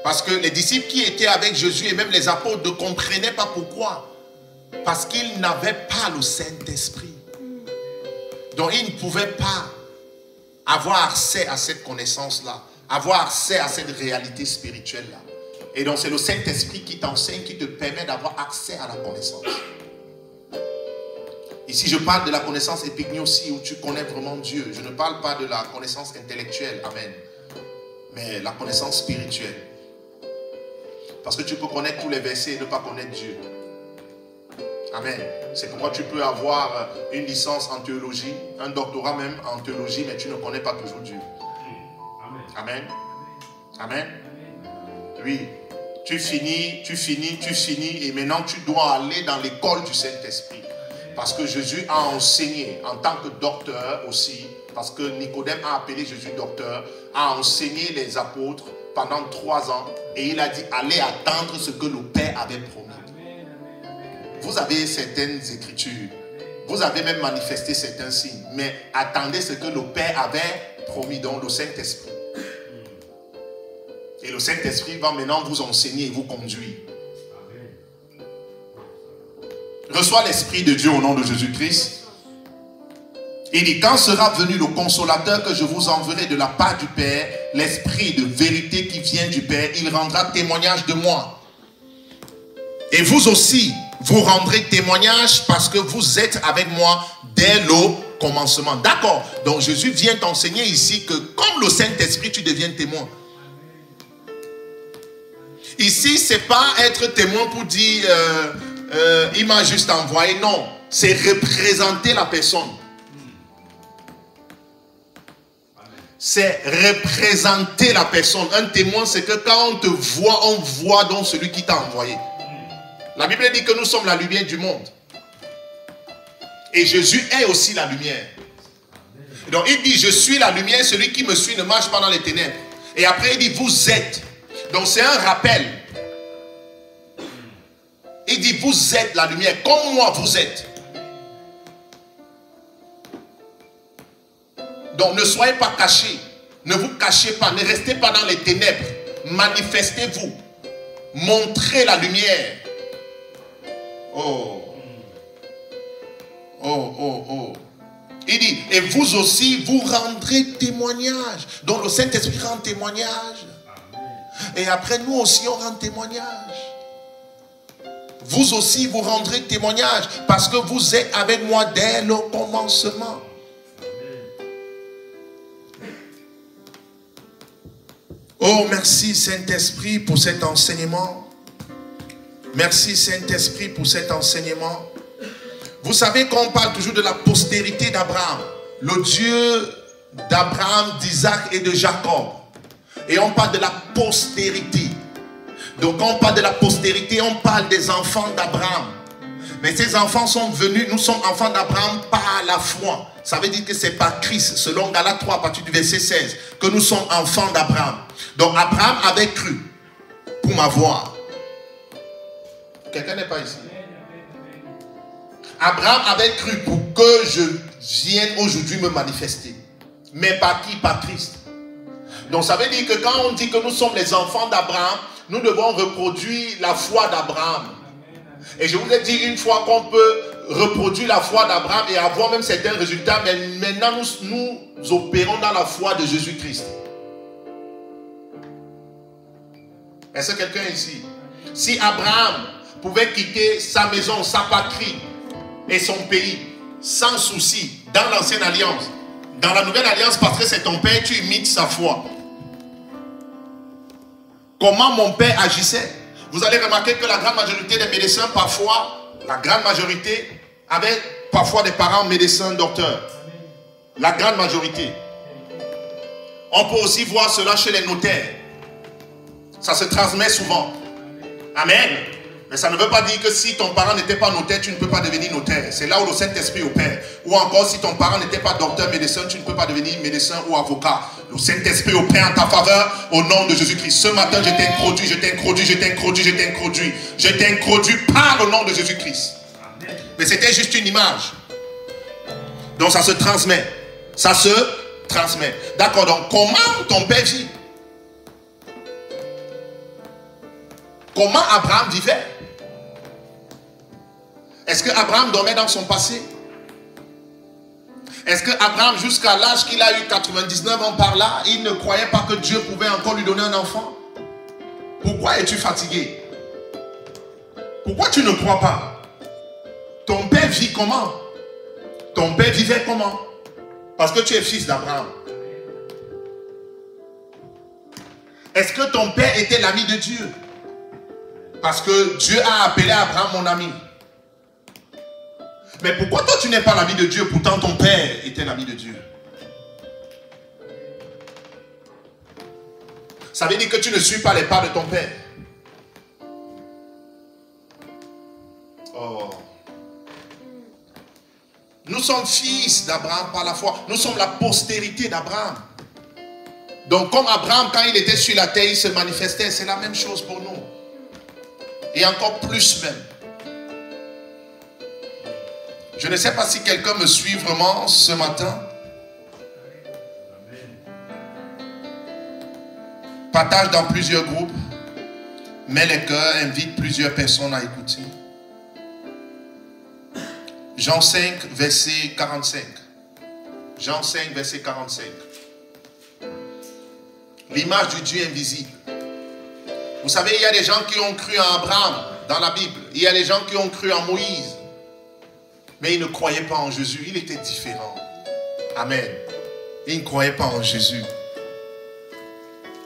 Parce que les disciples qui étaient avec Jésus et même les apôtres ne comprenaient pas pourquoi. Parce qu'ils n'avaient pas le Saint-Esprit. Donc ils ne pouvaient pas avoir accès à cette connaissance-là. Avoir accès à cette réalité spirituelle-là. Et donc c'est le Saint-Esprit qui t'enseigne, qui te permet d'avoir accès à la connaissance. Ici je parle de la connaissance épignosie où tu connais vraiment Dieu. Je ne parle pas de la connaissance intellectuelle. Amen. Mais la connaissance spirituelle. Parce que tu peux connaître tous les versets et ne pas connaître Dieu. Amen. C'est pourquoi tu peux avoir une licence en théologie, un doctorat même en théologie, mais tu ne connais pas toujours Dieu. Amen. Amen. Oui. Tu finis, et maintenant tu dois aller dans l'école du Saint-Esprit. Parce que Jésus a enseigné en tant que docteur aussi, parce que Nicodème a appelé Jésus docteur, a enseigné les apôtres pendant 3 ans et il a dit allez attendre ce que le Père avait promis. Vous avez certaines écritures, vous avez même manifesté certains signes, mais attendez ce que le Père avait promis, donc le Saint-Esprit. Et le Saint-Esprit va maintenant vous enseigner et vous conduire. Reçois l'Esprit de Dieu au nom de Jésus-Christ. Il dit, quand sera venu le consolateur que je vous enverrai de la part du Père, l'Esprit de vérité qui vient du Père, il rendra témoignage de moi. Et vous aussi, vous rendrez témoignage parce que vous êtes avec moi dès le commencement. D'accord. Donc Jésus vient t'enseigner ici que comme le Saint-Esprit, tu deviens témoin. Ici, ce n'est pas être témoin pour dire il m'a juste envoyé. Non, c'est représenter la personne. C'est représenter la personne. Un témoin, c'est que quand on te voit, on voit donc celui qui t'a envoyé. La Bible dit que nous sommes la lumière du monde. Et Jésus est aussi la lumière. Donc il dit, je suis la lumière, celui qui me suit ne marche pas dans les ténèbres. Et après il dit, vous êtes. Donc c'est un rappel. Il dit, vous êtes la lumière, comme moi vous êtes. Donc ne soyez pas cachés. Ne vous cachez pas, ne restez pas dans les ténèbres. Manifestez-vous. Montrez la lumière. Oh. Oh, oh, oh. Il dit, et vous aussi, vous rendrez témoignage. Donc le Saint-Esprit rend témoignage. Et après, nous aussi, on rend témoignage. Vous aussi, vous rendrez témoignage. Parce que vous êtes avec moi dès le commencement. Oh, merci Saint-Esprit pour cet enseignement. Merci Saint-Esprit pour cet enseignement. Vous savez qu'on parle toujours de la postérité d'Abraham. Le Dieu d'Abraham, d'Isaac et de Jacob. Et on parle de la postérité. Donc quand on parle de la postérité, on parle des enfants d'Abraham. Mais ces enfants sont venus, nous sommes enfants d'Abraham par la foi. Ça veut dire que c'est par Christ, selon Galates 3, à partir du verset 16, que nous sommes enfants d'Abraham. Donc Abraham avait cru pour m'avoir. Quelqu'un n'est pas ici. Abraham avait cru pour que je vienne aujourd'hui me manifester. Mais par qui? Par Christ. Donc ça veut dire que quand on dit que nous sommes les enfants d'Abraham, nous devons reproduire la foi d'Abraham. Et je vous ai dit une fois qu'on peut reproduire la foi d'Abraham et avoir même certains résultats, mais maintenant nous opérons dans la foi de Jésus-Christ. Est-ce que quelqu'un ici? Si Abraham pouvait quitter sa maison, sa patrie et son pays sans souci dans l'ancienne alliance, dans la nouvelle alliance, parce que c'est ton père, tu imites sa foi. Comment mon père agissait? Vous allez remarquer que la grande majorité des médecins, parfois, la grande majorité, avaient parfois des parents médecins, docteurs. La grande majorité. On peut aussi voir cela chez les notaires. Ça se transmet souvent. Amen. Mais ça ne veut pas dire que si ton parent n'était pas notaire, tu ne peux pas devenir notaire. C'est là où le Saint-Esprit opère. Ou encore, si ton parent n'était pas docteur, médecin, tu ne peux pas devenir médecin ou avocat. Le Saint-Esprit opère en ta faveur au nom de Jésus-Christ. Ce matin, je t'introduis, je t'introduis, je t'introduis, je t'introduis. Je t'introduis par le nom de Jésus-Christ. Mais c'était juste une image. Donc ça se transmet. Ça se transmet. D'accord, donc comment ton père vit? Comment Abraham vivait? Est-ce que Abraham dormait dans son passé? Est-ce que Abraham, jusqu'à l'âge qu'il a eu 99 ans par là, il ne croyait pas que Dieu pouvait encore lui donner un enfant? Pourquoi es-tu fatigué? Pourquoi tu ne crois pas? Ton père vit comment? Ton père vivait comment? Parce que tu es fils d'Abraham. Est-ce que ton père était l'ami de Dieu? Parce que Dieu a appelé Abraham mon ami. Mais pourquoi toi tu n'es pas l'ami de Dieu? Pourtant ton père était l'ami de Dieu. Ça veut dire que tu ne suis pas les pas de ton père. Oh. Nous sommes fils d'Abraham par la foi. Nous sommes la postérité d'Abraham. Donc comme Abraham, quand il était sur la terre, il se manifestait. C'est la même chose pour nous. Et encore plus même. Je ne sais pas si quelqu'un me suit vraiment ce matin. Partage dans plusieurs groupes. Mets les cœurs, invite plusieurs personnes à écouter. Jean 5, verset 45. Jean 5, verset 45. L'image du Dieu invisible. Vous savez, il y a des gens qui ont cru en Abraham dans la Bible. Il y a des gens qui ont cru en Moïse. Mais ils ne croyaient pas en Jésus. Il était différent. Amen. Ils ne croyaient pas en Jésus.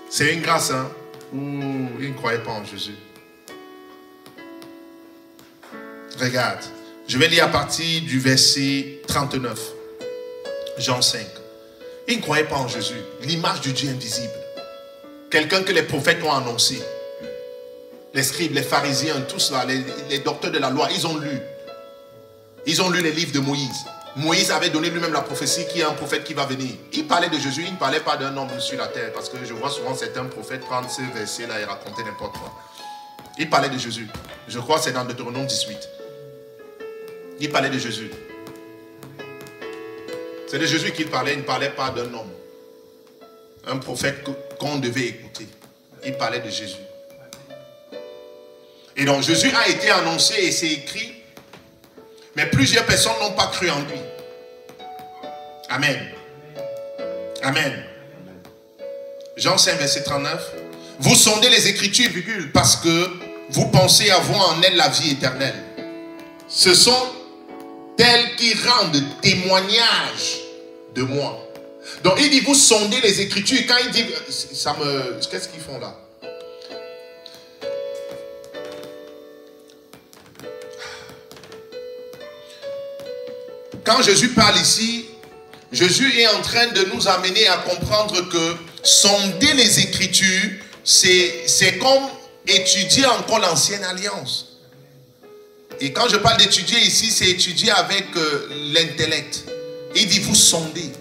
C'est une grâce, hein? Ils ne croyaient pas en Jésus. Regarde. Je vais lire à partir du verset 39. Jean 5. Ils ne croyaient pas en Jésus. L'image du Dieu invisible. Quelqu'un que les prophètes ont annoncé. Les scribes, les pharisiens, tous là, les docteurs de la loi, ils ont lu. Ils ont lu les livres de Moïse. Moïse avait donné lui-même la prophétie qu'il y a un prophète qui va venir. Il parlait de Jésus, il ne parlait pas d'un homme sur la terre. Parce que je vois souvent certains prophètes prendre ce verset-là et raconter n'importe quoi. Il parlait de Jésus. Je crois que c'est dans Deutéronome 18. Il parlait de Jésus. C'est de Jésus qu'il parlait, il ne parlait pas d'un homme. Un prophète qu'on devait écouter. Il parlait de Jésus. Et donc Jésus a été annoncé et c'est écrit. Mais plusieurs personnes n'ont pas cru en lui. Amen. Amen. Jean 5, verset 39. Vous sondez les Écritures, virgule, parce que vous pensez avoir en elles la vie éternelle. Ce sont elles qui rendent témoignage de moi. Donc il dit, vous sondez les Écritures. Quand il dit, ça me... Qu'est-ce qu'ils font là? Quand Jésus parle ici, Jésus est en train de nous amener à comprendre que sonder les Écritures, c'est comme étudier encore l'ancienne alliance. Et quand je parle d'étudier ici, c'est étudier avec l'intellect. Il dit vous sondez.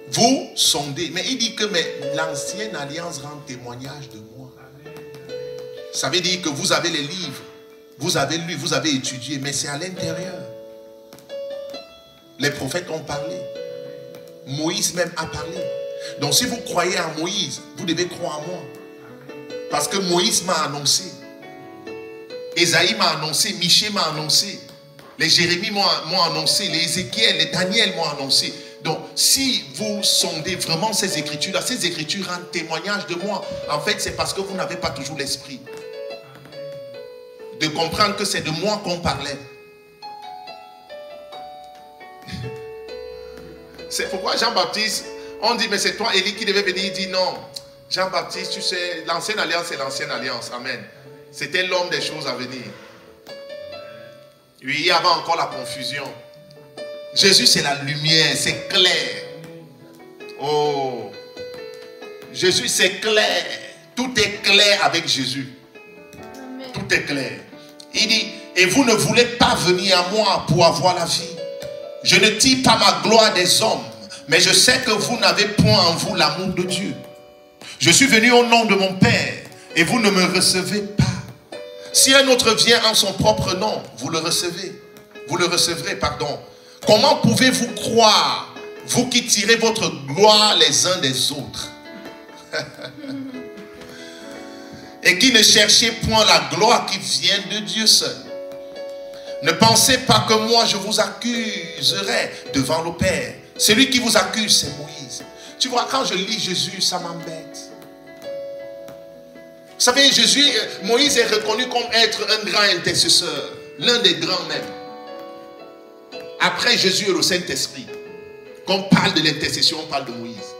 Vous sondez. Mais il dit que l'ancienne alliance rend témoignage de moi. Ça veut dire que vous avez les livres. Vous avez lu, vous avez étudié. Mais c'est à l'intérieur. Les prophètes ont parlé. Moïse même a parlé. Donc si vous croyez en Moïse, vous devez croire en moi. Parce que Moïse m'a annoncé. Esaïe m'a annoncé. Michée m'a annoncé. Les Jérémie m'ont annoncé. Les Ézéchiel, les Daniel m'ont annoncé. Donc si vous sondez vraiment ces écritures-là, ces écritures rendent témoignage de moi. En fait, c'est parce que vous n'avez pas toujours l'esprit de comprendre que c'est de moi qu'on parlait. C'est pourquoi Jean-Baptiste, on dit, mais c'est toi, Élie, qui devait venir. Il dit non. Jean-Baptiste, tu sais, l'ancienne alliance, c'est l'ancienne alliance. Amen. C'était l'homme des choses à venir. Oui, il y avait encore la confusion. Jésus, c'est la lumière, c'est clair. Oh, Jésus, c'est clair. Tout est clair avec Jésus. Amen. Tout est clair. Il dit, et vous ne voulez pas venir à moi pour avoir la vie. Je ne tire pas ma gloire des hommes, mais je sais que vous n'avez point en vous l'amour de Dieu. Je suis venu au nom de mon Père, et vous ne me recevez pas. Si un autre vient en son propre nom, vous le recevez. Vous le recevrez, pardon. Comment pouvez-vous croire, vous qui tirez votre gloire les uns des autres et qui ne cherchez point la gloire qui vient de Dieu seul? Ne pensez pas que moi je vous accuserai devant le Père. Celui qui vous accuse, c'est Moïse. Tu vois, quand je lis Jésus, ça m'embête. Vous savez, Moïse est reconnu comme être un grand intercesseur, l'un des grands même. Après Jésus et le Saint-Esprit, quand on parle de l'intercession, on parle de Moïse.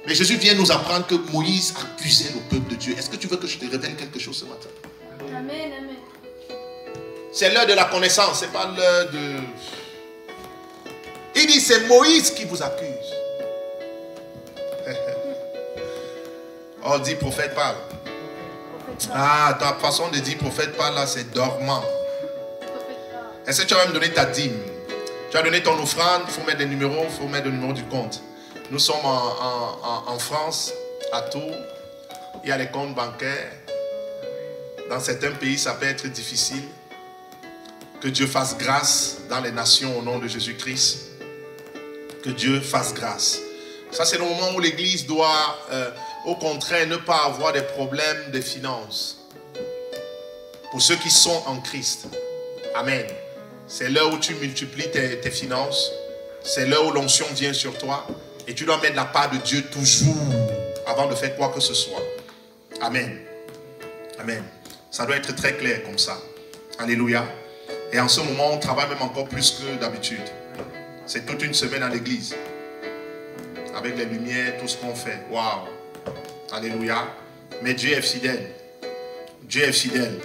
Mais Jésus vient nous apprendre que Moïse accusait le peuple de Dieu. Est-ce que tu veux que je te révèle quelque chose ce matin? Amen, amen. C'est l'heure de la connaissance, c'est pas l'heure de... Il dit, c'est Moïse qui vous accuse. Oh, dis prophète parle. Ah, ta façon de dire prophète parle là, c'est dormant. Est-ce que tu vas me donner ta dîme? Tu as donné ton offrande, il faut mettre des numéros, il faut mettre le numéro du compte. Nous sommes en France, à Tours. Il y a les comptes bancaires. Dans certains pays, ça peut être difficile. Que Dieu fasse grâce dans les nations au nom de Jésus-Christ. Que Dieu fasse grâce. Ça, c'est le moment où l'Église doit, au contraire, ne pas avoir des problèmes de finances. Pour ceux qui sont en Christ. Amen. C'est l'heure où tu multiplies tes finances. C'est l'heure où l'onction vient sur toi. Et tu dois mettre la part de Dieu toujours avant de faire quoi que ce soit. Amen. Amen. Ça doit être très clair comme ça. Alléluia. Et en ce moment, on travaille même encore plus que d'habitude. C'est toute une semaine à l'église. Avec les lumières, tout ce qu'on fait. Waouh. Alléluia. Mais Dieu est fidèle. Dieu est fidèle.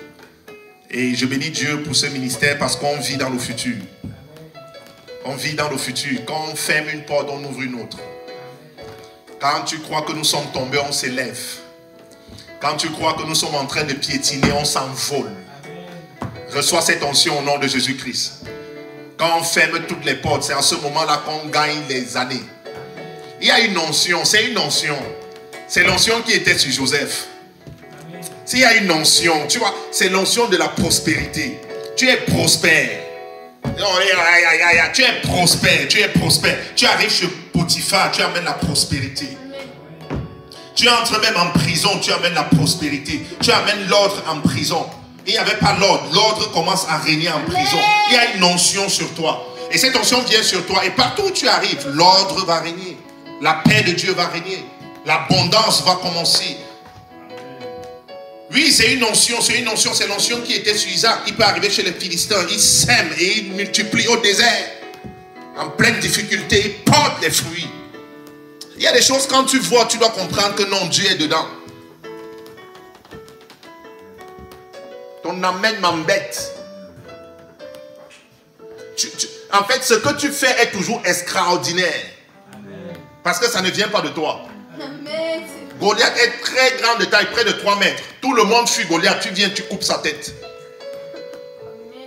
Et je bénis Dieu pour ce ministère parce qu'on vit dans le futur. On vit dans le futur. Quand on ferme une porte, on ouvre une autre. Quand tu crois que nous sommes tombés, on s'élève. Quand tu crois que nous sommes en train de piétiner, on s'envole. Reçois cette onction au nom de Jésus-Christ. Quand on ferme toutes les portes, c'est à ce moment-là qu'on gagne les années. Il y a une onction, c'est une onction. C'est l'onction qui était sur Joseph. S'il y a une onction, tu vois, c'est l'onction de la prospérité. Tu es prospère. Tu es prospère, tu es prospère. Tu arrives chez Potiphar, tu amènes la prospérité. Tu entres même en prison, tu amènes la prospérité. Tu amènes l'ordre en prison. Il n'y avait pas l'ordre. L'ordre commence à régner en prison. Il y a une onction sur toi. Et cette onction vient sur toi. Et partout où tu arrives, l'ordre va régner. La paix de Dieu va régner. L'abondance va commencer. Oui, c'est une onction. C'est une onction. C'est l'onction qui était sur Isaac. Il peut arriver chez les Philistins. Il sème et il multiplie au désert. En pleine difficulté, il porte les fruits. Il y a des choses, quand tu vois, tu dois comprendre que non, Dieu est dedans. Ton amène m'embête. En fait, ce que tu fais est toujours extraordinaire. Parce que ça ne vient pas de toi. Amen. Goliath est très grand de taille, près de 3 mètres. Tout le monde fuit Goliath. Tu viens, tu coupes sa tête.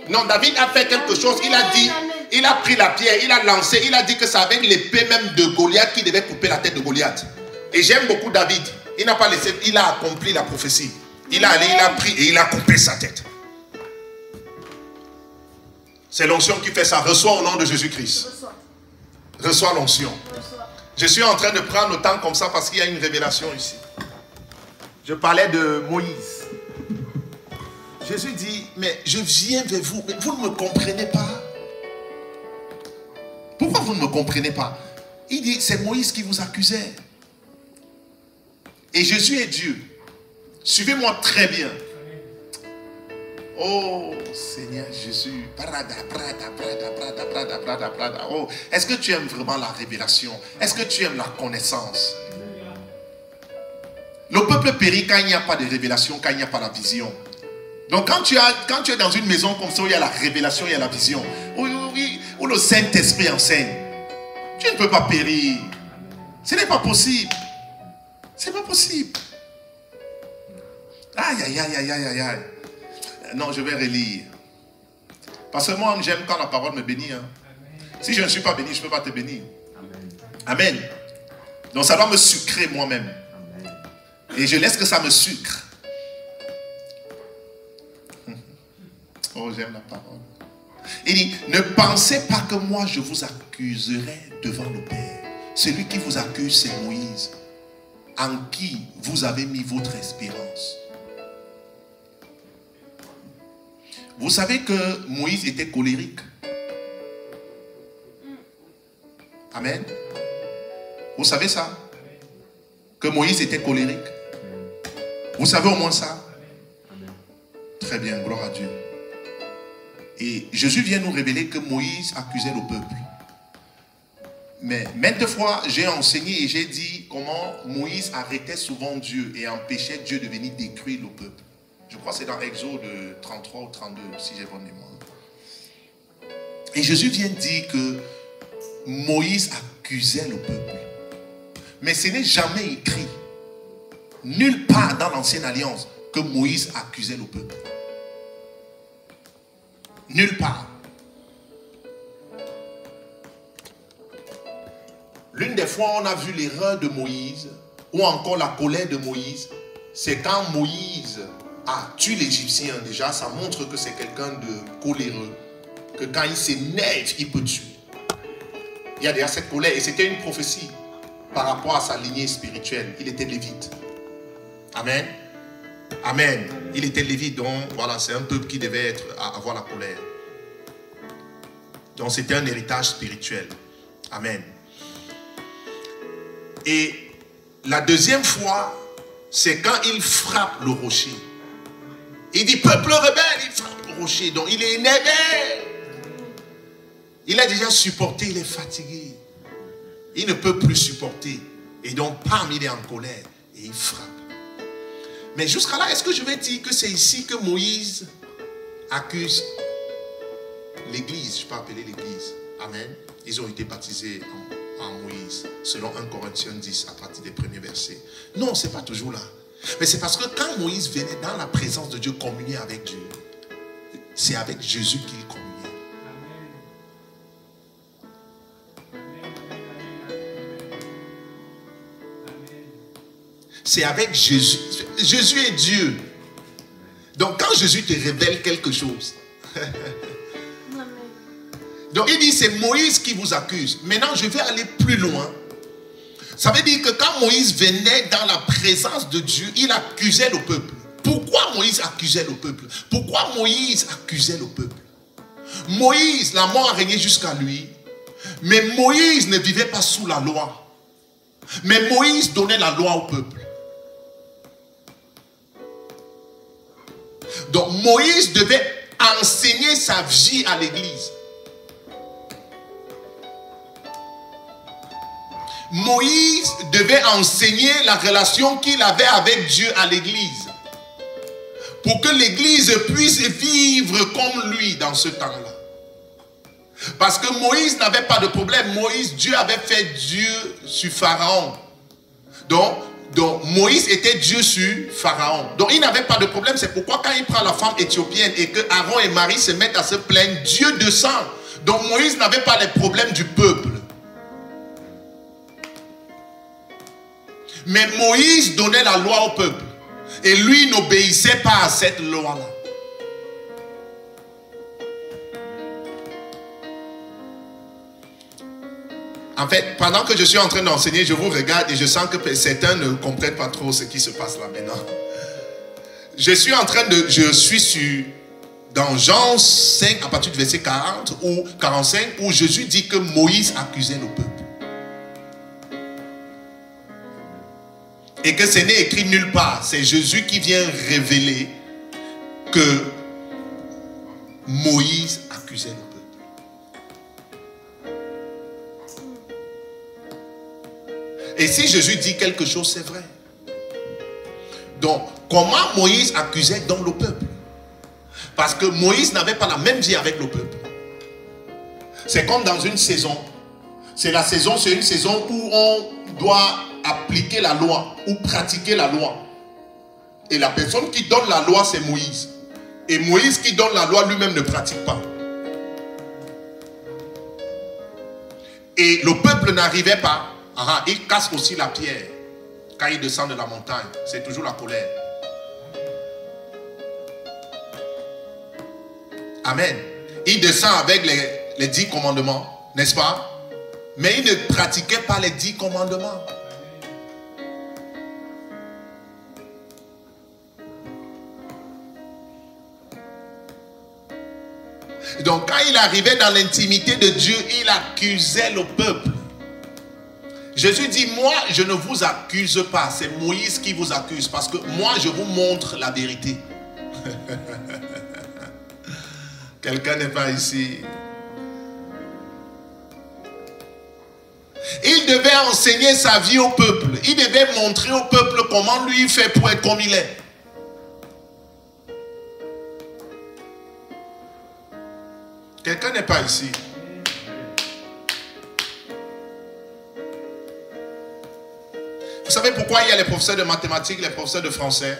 Non, David a fait quelque chose. Il a dit, il a pris la pierre, il a lancé, il a dit que c'est avec l'épée même de Goliath qui devait couper la tête de Goliath. Et j'aime beaucoup David. Il n'a pas laissé, il a accompli la prophétie. Il a allé, il a pris et il a coupé sa tête. C'est l'onction qui fait ça. Reçois au nom de Jésus-Christ. Reçois l'onction. Je suis en train de prendre le temps comme ça parce qu'il y a une révélation ici. Je parlais de Moïse. Jésus dit, mais je viens vers vous, mais vous ne me comprenez pas. Pourquoi vous ne me comprenez pas? Il dit, c'est Moïse qui vous accusait. Et Jésus est Dieu. Suivez-moi très bien. Oh Seigneur Jésus. Oh, est-ce que tu aimes vraiment la révélation? Est-ce que tu aimes la connaissance? Le peuple périt quand il n'y a pas de révélation, quand il n'y a pas la vision. Donc quand tu es dans une maison comme ça où il y a la révélation, il y a la vision, où le Saint-Esprit enseigne, tu ne peux pas périr. Ce n'est pas possible. C'est pas possible. Aïe, aïe, aïe, aïe, aïe, aïe. Non, je vais relire. Parce que moi, j'aime quand la parole me bénit. Hein. Si je ne suis pas béni, je ne peux pas te bénir. Amen. Amen. Donc ça doit me sucrer moi-même. Et je laisse que ça me sucre. Oh, j'aime la parole. Il dit, ne pensez pas que moi je vous accuserai devant le Père. Celui qui vous accuse, c'est Moïse, en qui vous avez mis votre espérance. Vous savez que Moïse était colérique. Amen. Vous savez ça? Que Moïse était colérique. Vous savez au moins ça? Très bien, gloire à Dieu. Et Jésus vient nous révéler que Moïse accusait le peuple. Mais maintes fois, j'ai enseigné et j'ai dit comment Moïse arrêtait souvent Dieu et empêchait Dieu de venir détruire le peuple. Je crois que c'est dans Exode 33 ou 32, si j'ai bonne mémoire. Et Jésus vient dire que Moïse accusait le peuple. Mais ce n'est jamais écrit, nulle part dans l'Ancienne Alliance, que Moïse accusait le peuple. Nulle part. L'une des fois, on a vu l'erreur de Moïse, ou encore la colère de Moïse, c'est quand Moïse a tué l'Égyptien. Déjà, ça montre que c'est quelqu'un de coléreux, que quand il s'énerve, il peut tuer. Il y a déjà cette colère, et c'était une prophétie par rapport à sa lignée spirituelle. Il était lévite. Amen. Amen. Il était lévite, donc voilà, c'est un peuple qui devait avoir la colère. Donc c'était un héritage spirituel. Amen. Et la deuxième fois, c'est quand il frappe le rocher. Il dit, peuple rebelle, il frappe le rocher. Donc il est énervé. Il a déjà supporté, il est fatigué. Il ne peut plus supporter. Et donc, pam, il est en colère. Et il frappe. Mais jusqu'à là, est-ce que je vais dire que c'est ici que Moïse accuse l'église? Je peux appeler l'église. Amen. Ils ont été baptisés en Moïse, selon 1 Corinthiens 10, à partir des premiers versets. Non, ce n'est pas toujours là. Mais c'est parce que quand Moïse venait dans la présence de Dieu, communier avec Dieu, c'est avec Jésus qu'il communiait. C'est avec Jésus. Jésus est Dieu. Donc quand Jésus te révèle quelque chose, donc il dit c'est Moïse qui vous accuse. Maintenant je vais aller plus loin. Ça veut dire que quand Moïse venait dans la présence de Dieu, il accusait le peuple. Pourquoi Moïse accusait le peuple? Pourquoi Moïse accusait le peuple? Moïse, la mort a régné jusqu'à lui. Mais Moïse ne vivait pas sous la loi. Mais Moïse donnait la loi au peuple. Donc Moïse devait enseigner sa vie à l'église. Moïse devait enseigner la relation qu'il avait avec Dieu à l'église. Pour que l'église puisse vivre comme lui dans ce temps-là. Parce que Moïse n'avait pas de problème. Moïse, Dieu avait fait Dieu sur Pharaon. Donc Moïse était Dieu sur Pharaon. Donc il n'avait pas de problème. C'est pourquoi quand il prend la femme éthiopienne et que Aaron et Marie se mettent à se plaindre, Dieu descend. Donc Moïse n'avait pas les problèmes du peuple. Mais Moïse donnait la loi au peuple. Et lui n'obéissait pas à cette loi-là. En fait, pendant que je suis en train d'enseigner, je vous regarde et je sens que certains ne comprennent pas trop ce qui se passe là maintenant. Je suis dans Jean 5, à partir du verset 40 ou 45, où Jésus dit que Moïse accusait le peuple. Et que ce n'est écrit nulle part. C'est Jésus qui vient révéler que Moïse accusait le peuple. Et si Jésus dit quelque chose, c'est vrai. Donc, comment Moïse accusait donc le peuple? Parce que Moïse n'avait pas la même vie avec le peuple. C'est comme dans une saison. C'est une saison où on doit appliquer la loi ou pratiquer la loi. Et la personne qui donne la loi, c'est Moïse. Et Moïse qui donne la loi lui-même ne pratique pas. Et le peuple n'arrivait pas. Il casse aussi la pierre quand il descend de la montagne. C'est toujours la colère. Amen. Il descend avec les 10 commandements, n'est-ce pas? Mais il ne pratiquait pas les 10 commandements. Donc quand il arrivait dans l'intimité de Dieu, il accusait le peuple. Jésus dit, moi je ne vous accuse pas, c'est Moïse qui vous accuse, parce que moi je vous montre la vérité. Quelqu'un n'est pas ici. Il devait enseigner sa vie au peuple. Il devait montrer au peuple comment lui fait pour être comme il est. Quelqu'un n'est pas ici. Vous savez pourquoi il y a les professeurs de mathématiques, les professeurs de français?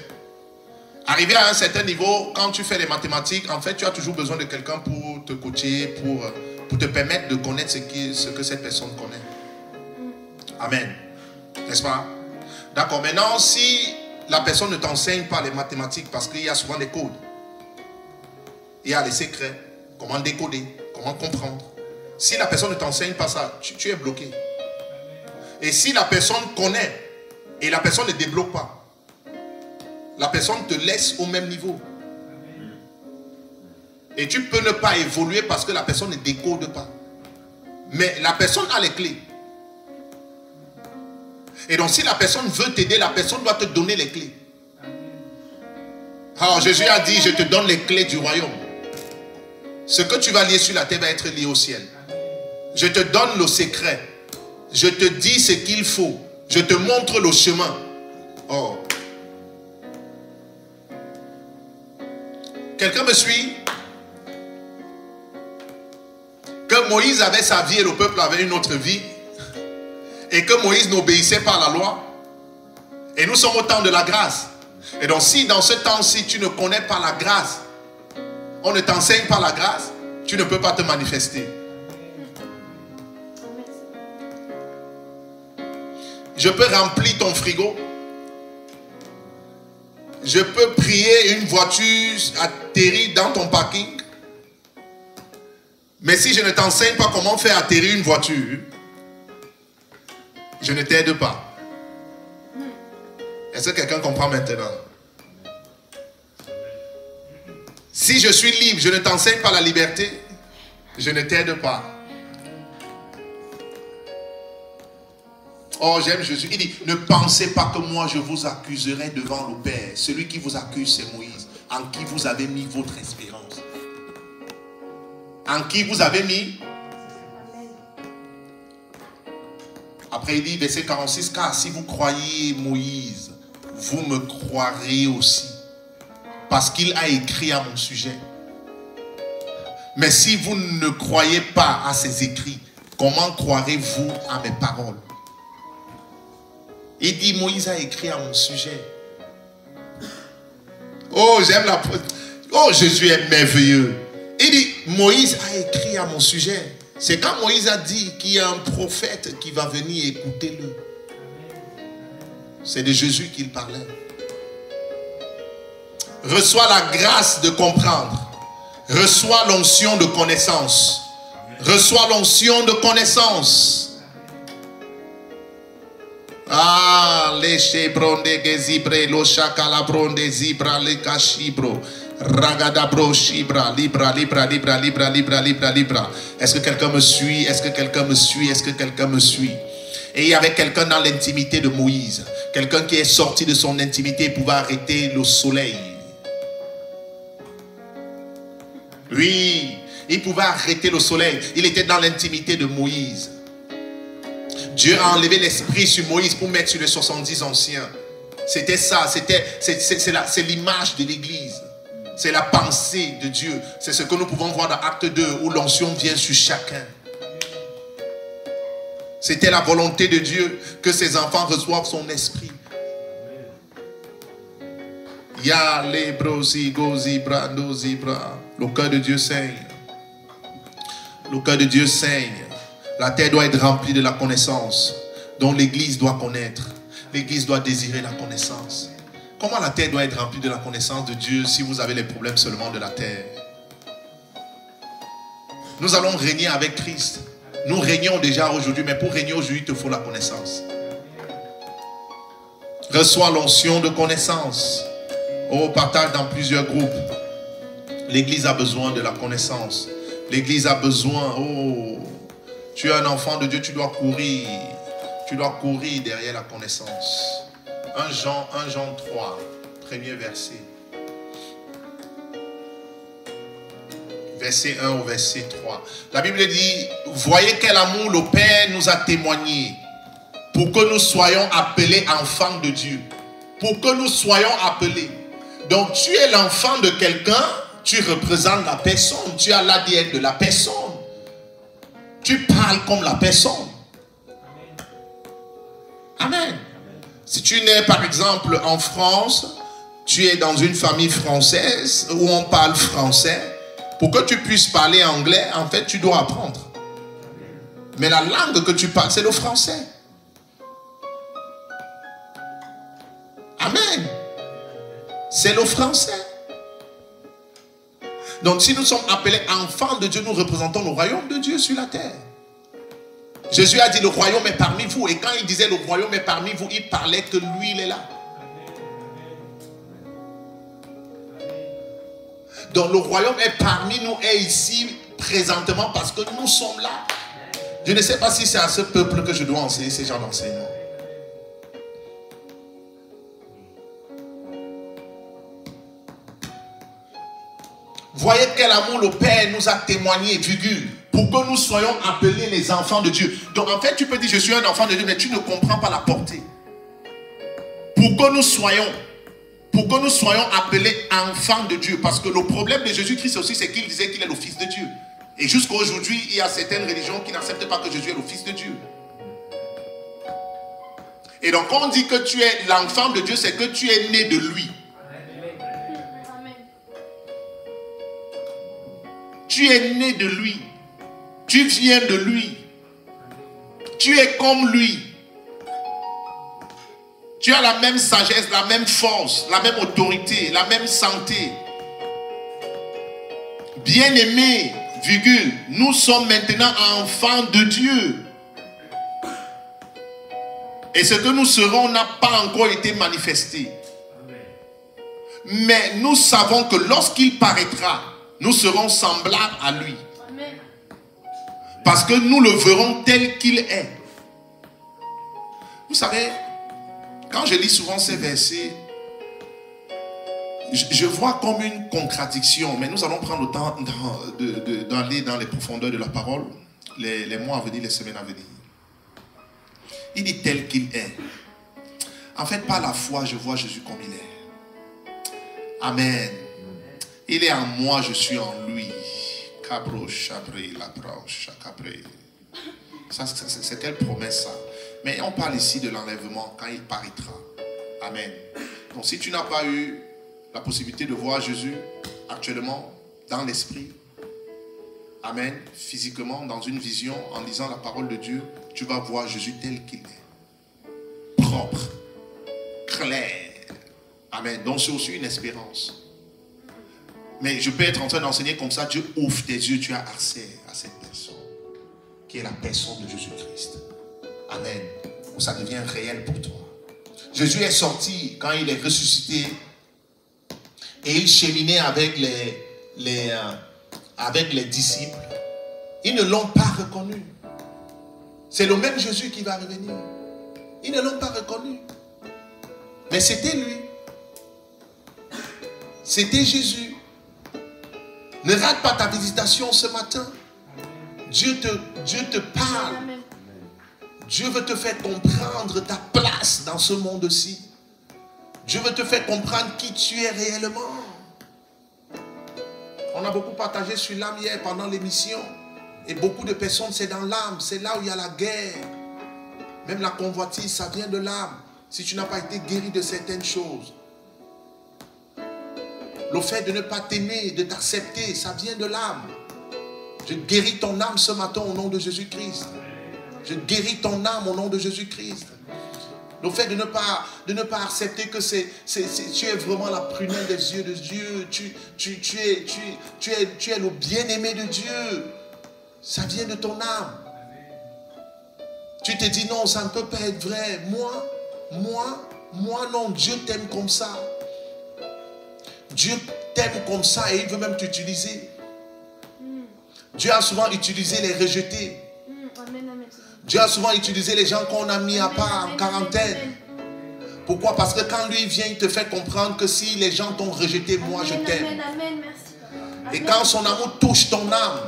Arrivé à un certain niveau, quand tu fais les mathématiques, en fait, tu as toujours besoin de quelqu'un pour te coacher, pour te permettre de connaître ce que cette personne connaît. Amen. N'est-ce pas? D'accord. Maintenant, si la personne ne t'enseigne pas les mathématiques, parce qu'il y a souvent des codes, il y a les secrets, comment décoder, comment comprendre. Si la personne ne t'enseigne pas ça, tu es bloqué. Et si la personne connaît, et la personne ne débloque pas, la personne te laisse au même niveau. Et tu peux ne pas évoluer parce que la personne ne décode pas. Mais la personne a les clés. Et donc si la personne veut t'aider, la personne doit te donner les clés. Alors Jésus a dit, je te donne les clés du royaume. Ce que tu vas lier sur la terre va être lié au ciel. Je te donne le secret. Je te dis ce qu'il faut. Je te montre le chemin. Oh. Quelqu'un me suit? Que Moïse avait sa vie et le peuple avait une autre vie. Et que Moïse n'obéissait pas à la loi. Et nous sommes au temps de la grâce. Et donc si dans ce temps-ci tu ne connais pas la grâce, on ne t'enseigne pas la grâce, tu ne peux pas te manifester. Je peux remplir ton frigo. Je peux prier une voiture atterrir dans ton parking. Mais si je ne t'enseigne pas comment faire atterrir une voiture, je ne t'aide pas. Est-ce que quelqu'un comprend maintenant? Si je suis libre, je ne t'enseigne pas la liberté, je ne t'aide pas. Oh, j'aime Jésus. Il dit, ne pensez pas que moi je vous accuserai devant le Père. Celui qui vous accuse, c'est Moïse, en qui vous avez mis votre espérance. En qui vous avez mis. Après il dit, verset 46, car si vous croyez Moïse, vous me croirez aussi, parce qu'il a écrit à mon sujet. Mais si vous ne croyez pas à ses écrits, comment croirez-vous à mes paroles? Il dit, Moïse a écrit à mon sujet. Oh, j'aime la... Oh, Jésus est merveilleux. Il dit, Moïse a écrit à mon sujet. C'est quand Moïse a dit qu'il y a un prophète qui va venir, écoutez-le. C'est de Jésus qu'il parlait. Reçois la grâce de comprendre. Reçois l'onction de connaissance. Reçois l'onction de connaissance. Ah, les chebronde gezibre, lo chakalabronde zibra, le cachibro. Ragadabro, Shibra, Libra, Libra, Libra, Libra, Libra, Libra, Libra. Est-ce que quelqu'un me suit? Est-ce que quelqu'un me suit? Est-ce que quelqu'un me suit? Et il y avait quelqu'un dans l'intimité de Moïse. Quelqu'un qui est sorti de son intimité et pouvait arrêter le soleil. Oui, il pouvait arrêter le soleil. Il était dans l'intimité de Moïse. Dieu a enlevé l'esprit sur Moïse pour mettre sur les 70 anciens. C'était ça, c'est l'image de l'église. C'est la pensée de Dieu. C'est ce que nous pouvons voir dans Acte 2 où l'onction vient sur chacun. C'était la volonté de Dieu que ses enfants reçoivent son esprit. Ya lebro zigo zibra no zibra. Le cœur de Dieu saigne. Le cœur de Dieu saigne. La terre doit être remplie de la connaissance dont l'église doit connaître. L'église doit désirer la connaissance. Comment la terre doit être remplie de la connaissance de Dieu si vous avez les problèmes seulement de la terre? Nous allons régner avec Christ. Nous régnons déjà aujourd'hui, mais pour régner aujourd'hui, il te faut la connaissance. Reçois l'onction de connaissance. Oh, partage dans plusieurs groupes. L'église a besoin de la connaissance. L'église a besoin, oh, tu es un enfant de Dieu, tu dois courir. Tu dois courir derrière la connaissance. 1 Jean 3, premier verset. Verset 1 au verset 3. La Bible dit, voyez quel amour le Père nous a témoigné pour que nous soyons appelés enfants de Dieu. Pour que nous soyons appelés. Donc tu es l'enfant de quelqu'un, tu représentes la personne, tu as l'ADN de la personne. Tu parles comme la personne. Amen. Si tu nais par exemple en France, tu es dans une famille française où on parle français, pour que tu puisses parler anglais, en fait tu dois apprendre. Mais la langue que tu parles, c'est le français. Amen. C'est le français. Donc si nous sommes appelés enfants de Dieu, nous représentons le royaume de Dieu sur la terre. Jésus a dit le royaume est parmi vous. Et quand il disait le royaume est parmi vous, il parlait que lui il est là. Donc le royaume est parmi nous, est ici présentement parce que nous sommes là. Je ne sais pas si c'est à ce peuple que je dois enseigner ces genres d'enseignements. Voyez quel amour le Père nous a témoigné, virgule, pour que nous soyons appelés les enfants de Dieu. Donc en fait, tu peux dire je suis un enfant de Dieu, mais tu ne comprends pas la portée. Pour que nous soyons appelés enfants de Dieu. Parce que le problème de Jésus-Christ aussi, c'est qu'il disait qu'il est le Fils de Dieu. Et jusqu'à aujourd'hui, il y a certaines religions qui n'acceptent pas que Jésus est le Fils de Dieu. Et donc quand on dit que tu es l'enfant de Dieu, c'est que tu es né de lui. Tu es né de lui. Tu viens de lui. Tu es comme lui. Tu as la même sagesse, la même force, la même autorité, la même santé. Bien-aimés, virgule, nous sommes maintenant enfants de Dieu. Et ce que nous serons n'a pas encore été manifesté. Mais nous savons que lorsqu'il paraîtra, nous serons semblables à lui. Parce que nous le verrons tel qu'il est. Vous savez, quand je lis souvent ces versets, je vois comme une contradiction. Mais nous allons prendre le temps d'aller dans les profondeurs de la parole, les mois à venir, les semaines à venir. Il dit tel qu'il est. En fait, par la foi, je vois Jésus comme il est. Amen. Il est en moi, je suis en lui. C'est quelle promesse ça? Mais on parle ici de l'enlèvement quand il paraîtra. Amen. Donc si tu n'as pas eu la possibilité de voir Jésus actuellement dans l'esprit, amen, physiquement, dans une vision, en lisant la parole de Dieu, tu vas voir Jésus tel qu'il est. Propre, clair. Amen. Donc c'est aussi une espérance. Mais je peux être en train d'enseigner comme ça, Dieu ouvre tes yeux, tu as accès à cette personne, qui est la personne de Jésus-Christ. Amen. où ça devient réel pour toi. Jésus est sorti quand il est ressuscité et il cheminait avec les disciples. Ils ne l'ont pas reconnu. C'est le même Jésus qui va revenir. Ils ne l'ont pas reconnu. Mais c'était lui. C'était Jésus. Ne rate pas ta visitation ce matin. Dieu te parle. Amen. Dieu veut te faire comprendre ta place dans ce monde-ci. Dieu veut te faire comprendre qui tu es réellement. On a beaucoup partagé sur l'âme hier pendant l'émission. Et beaucoup de personnes, c'est dans l'âme. C'est là où il y a la guerre. Même la convoitise, ça vient de l'âme. Si tu n'as pas été guéri de certaines choses. Le fait de ne pas t'aimer, de t'accepter, ça vient de l'âme. Je guéris ton âme ce matin au nom de Jésus-Christ. Je guéris ton âme au nom de Jésus-Christ. Le fait de ne pas accepter que tu es vraiment la prunelle des yeux de Dieu. Tu es le bien-aimé de Dieu. Ça vient de ton âme. Tu te dis non, ça ne peut pas être vrai. Moi non, Dieu t'aime comme ça. Dieu t'aime comme ça et il veut même t'utiliser. Dieu a souvent utilisé les rejetés. Amen, amen. Dieu a souvent utilisé les gens qu'on a mis à part en quarantaine. Pourquoi? Parce que quand lui vient, il te fait comprendre que si les gens t'ont rejeté, moi je t'aime. Amen, amen, merci. Et quand son amour touche ton âme,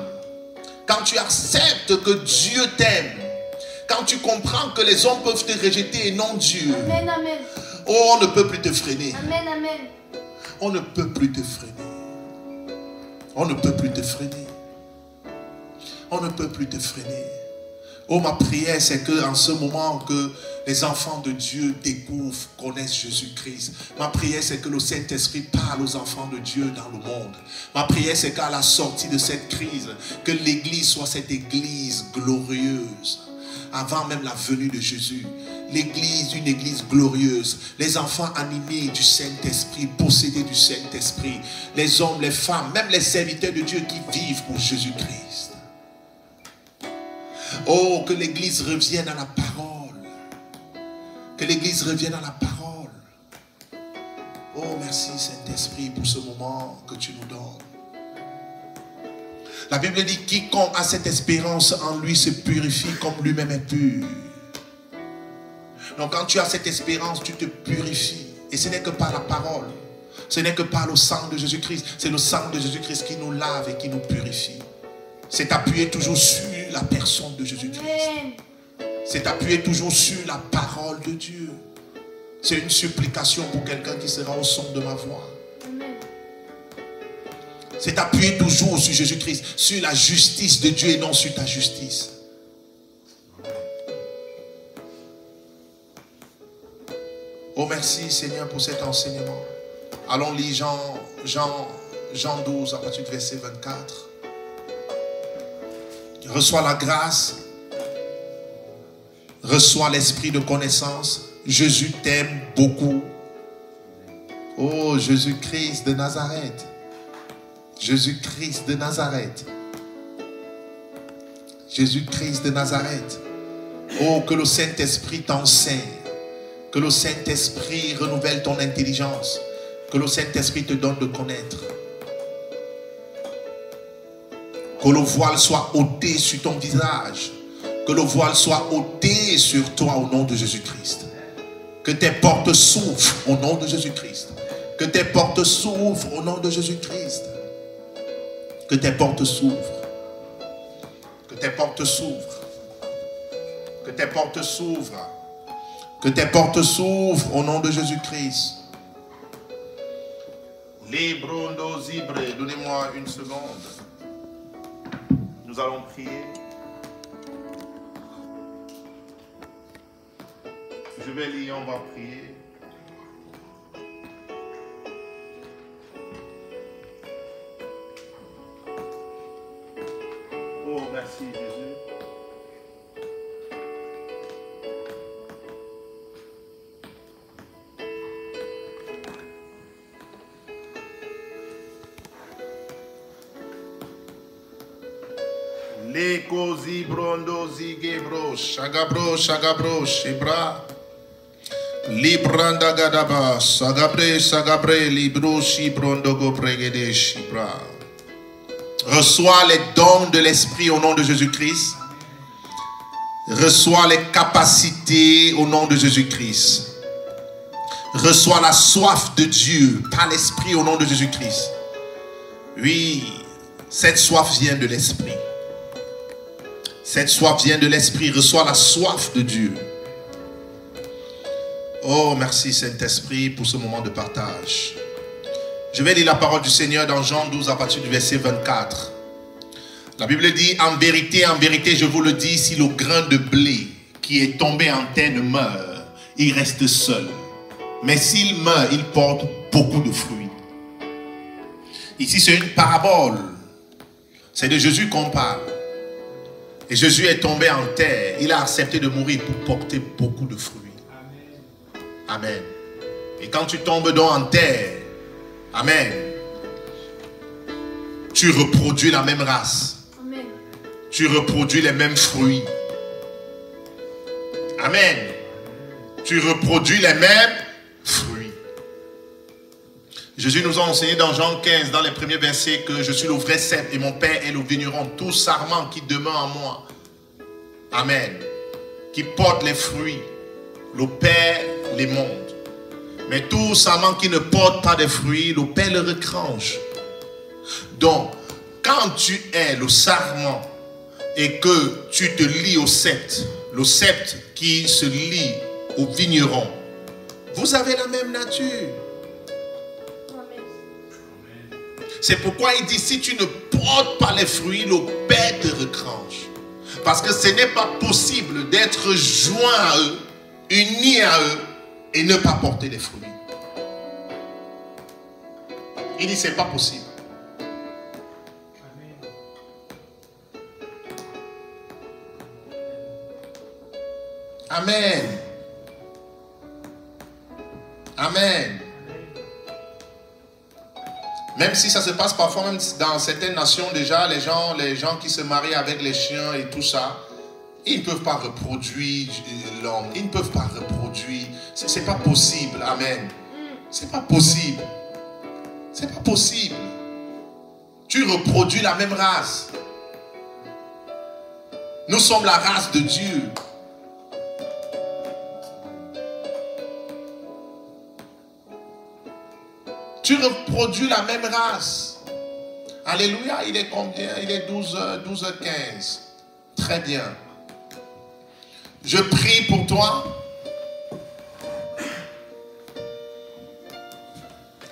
quand tu acceptes que Dieu t'aime, quand tu comprends que les hommes peuvent te rejeter et non Dieu, Amen, amen. oh, on ne peut plus te freiner. Amen, amen. On ne peut plus te freiner. On ne peut plus te freiner. On ne peut plus te freiner. Oh, ma prière, c'est que en ce moment que les enfants de Dieu découvrent, connaissent Jésus-Christ. Ma prière, c'est que le Saint-Esprit parle aux enfants de Dieu dans le monde. Ma prière, c'est qu'à la sortie de cette crise, que l'Église soit cette Église glorieuse. Avant même la venue de Jésus. L'Église, une Église glorieuse. Les enfants animés du Saint-Esprit, possédés du Saint-Esprit. Les hommes, les femmes, même les serviteurs de Dieu qui vivent pour Jésus-Christ. Oh, que l'Église revienne à la parole. Que l'Église revienne à la parole. Oh, merci Saint-Esprit pour ce moment que tu nous donnes. La Bible dit, quiconque a cette espérance en lui se purifie comme lui-même est pur. Donc quand tu as cette espérance, tu te purifies. Et ce n'est que par la parole. Ce n'est que par le sang de Jésus-Christ. C'est le sang de Jésus-Christ qui nous lave et qui nous purifie. C'est appuyer toujours sur la personne de Jésus-Christ. C'est appuyer toujours sur la parole de Dieu. C'est une supplication pour quelqu'un qui sera au son de ma voix. C'est appuyer toujours sur Jésus-Christ, sur la justice de Dieu et non sur ta justice. Oh, merci Seigneur pour cet enseignement. Allons lire Jean 12 à partir du verset 24. Reçois la grâce, reçois l'esprit de connaissance. Jésus t'aime beaucoup. Oh, Jésus-Christ de Nazareth. Jésus-Christ de Nazareth. Jésus-Christ de Nazareth. Oh, que le Saint-Esprit t'enseigne. Que le Saint-Esprit renouvelle ton intelligence. Que le Saint-Esprit te donne de connaître. Que le voile soit ôté sur ton visage. Que le voile soit ôté sur toi au nom de Jésus-Christ. Que tes portes s'ouvrent au nom de Jésus-Christ. Que tes portes s'ouvrent au nom de Jésus-Christ. Que tes portes s'ouvrent. Que tes portes s'ouvrent. Que tes portes s'ouvrent. Que tes portes s'ouvrent au nom de Jésus-Christ. Librondo Zibre, donnez-moi une seconde. Nous allons prier. Je vais lire, on va prier. Oh, merci Jésus. Le cosi brondo zigebro, shagabro, shagabro, shebra. Libranda gadaba, sagabre, sagabre, libro, shibrondo gobregede, shibra. Reçois les dons de l'Esprit au nom de Jésus-Christ. Reçois les capacités au nom de Jésus-Christ. Reçois la soif de Dieu par l'Esprit au nom de Jésus-Christ. Oui, cette soif vient de l'Esprit. Cette soif vient de l'Esprit. Reçois la soif de Dieu. Oh, merci Saint-Esprit pour ce moment de partage. Je vais lire la parole du Seigneur dans Jean 12 à partir du verset 24. La Bible dit, en vérité, je vous le dis, si le grain de blé qui est tombé en terre ne meurt, il reste seul. Mais s'il meurt, il porte beaucoup de fruits. Ici, c'est une parabole. C'est de Jésus qu'on parle. Et Jésus est tombé en terre. Il a accepté de mourir pour porter beaucoup de fruits. Amen. Et quand tu tombes donc en terre, amen, tu reproduis la même race. Amen. Tu reproduis les mêmes fruits. Amen. Tu reproduis les mêmes fruits. Jésus nous a enseigné dans Jean 15, dans les premiers versets, que je suis le vrai cep et mon Père est le vigneron. Tout sarment qui demeure en moi, amen, qui porte les fruits, le Père les montre. Mais tout sarment qui ne porte pas de fruits, le Père le recranche. Donc, quand tu es le sarment et que tu te lies au sceptre, le sceptre qui se lie au vigneron, vous avez la même nature. C'est pourquoi il dit, si tu ne portes pas les fruits, le Père te retranche. Parce que ce n'est pas possible d'être joint à eux, uni à eux, et ne pas porter les fruits. Il dit, c'est pas possible. Amen. Amen. Même si ça se passe parfois, même dans certaines nations déjà, les gens qui se marient avec les chiens et tout ça, ils ne peuvent pas reproduire l'homme. Ils ne peuvent pas reproduire. C'est pas possible. Amen. C'est pas possible. C'est pas possible. Tu reproduis la même race. Nous sommes la race de Dieu. Tu reproduis la même race. Alléluia, il est combien? Il est 12h15. Très bien. Je prie pour toi.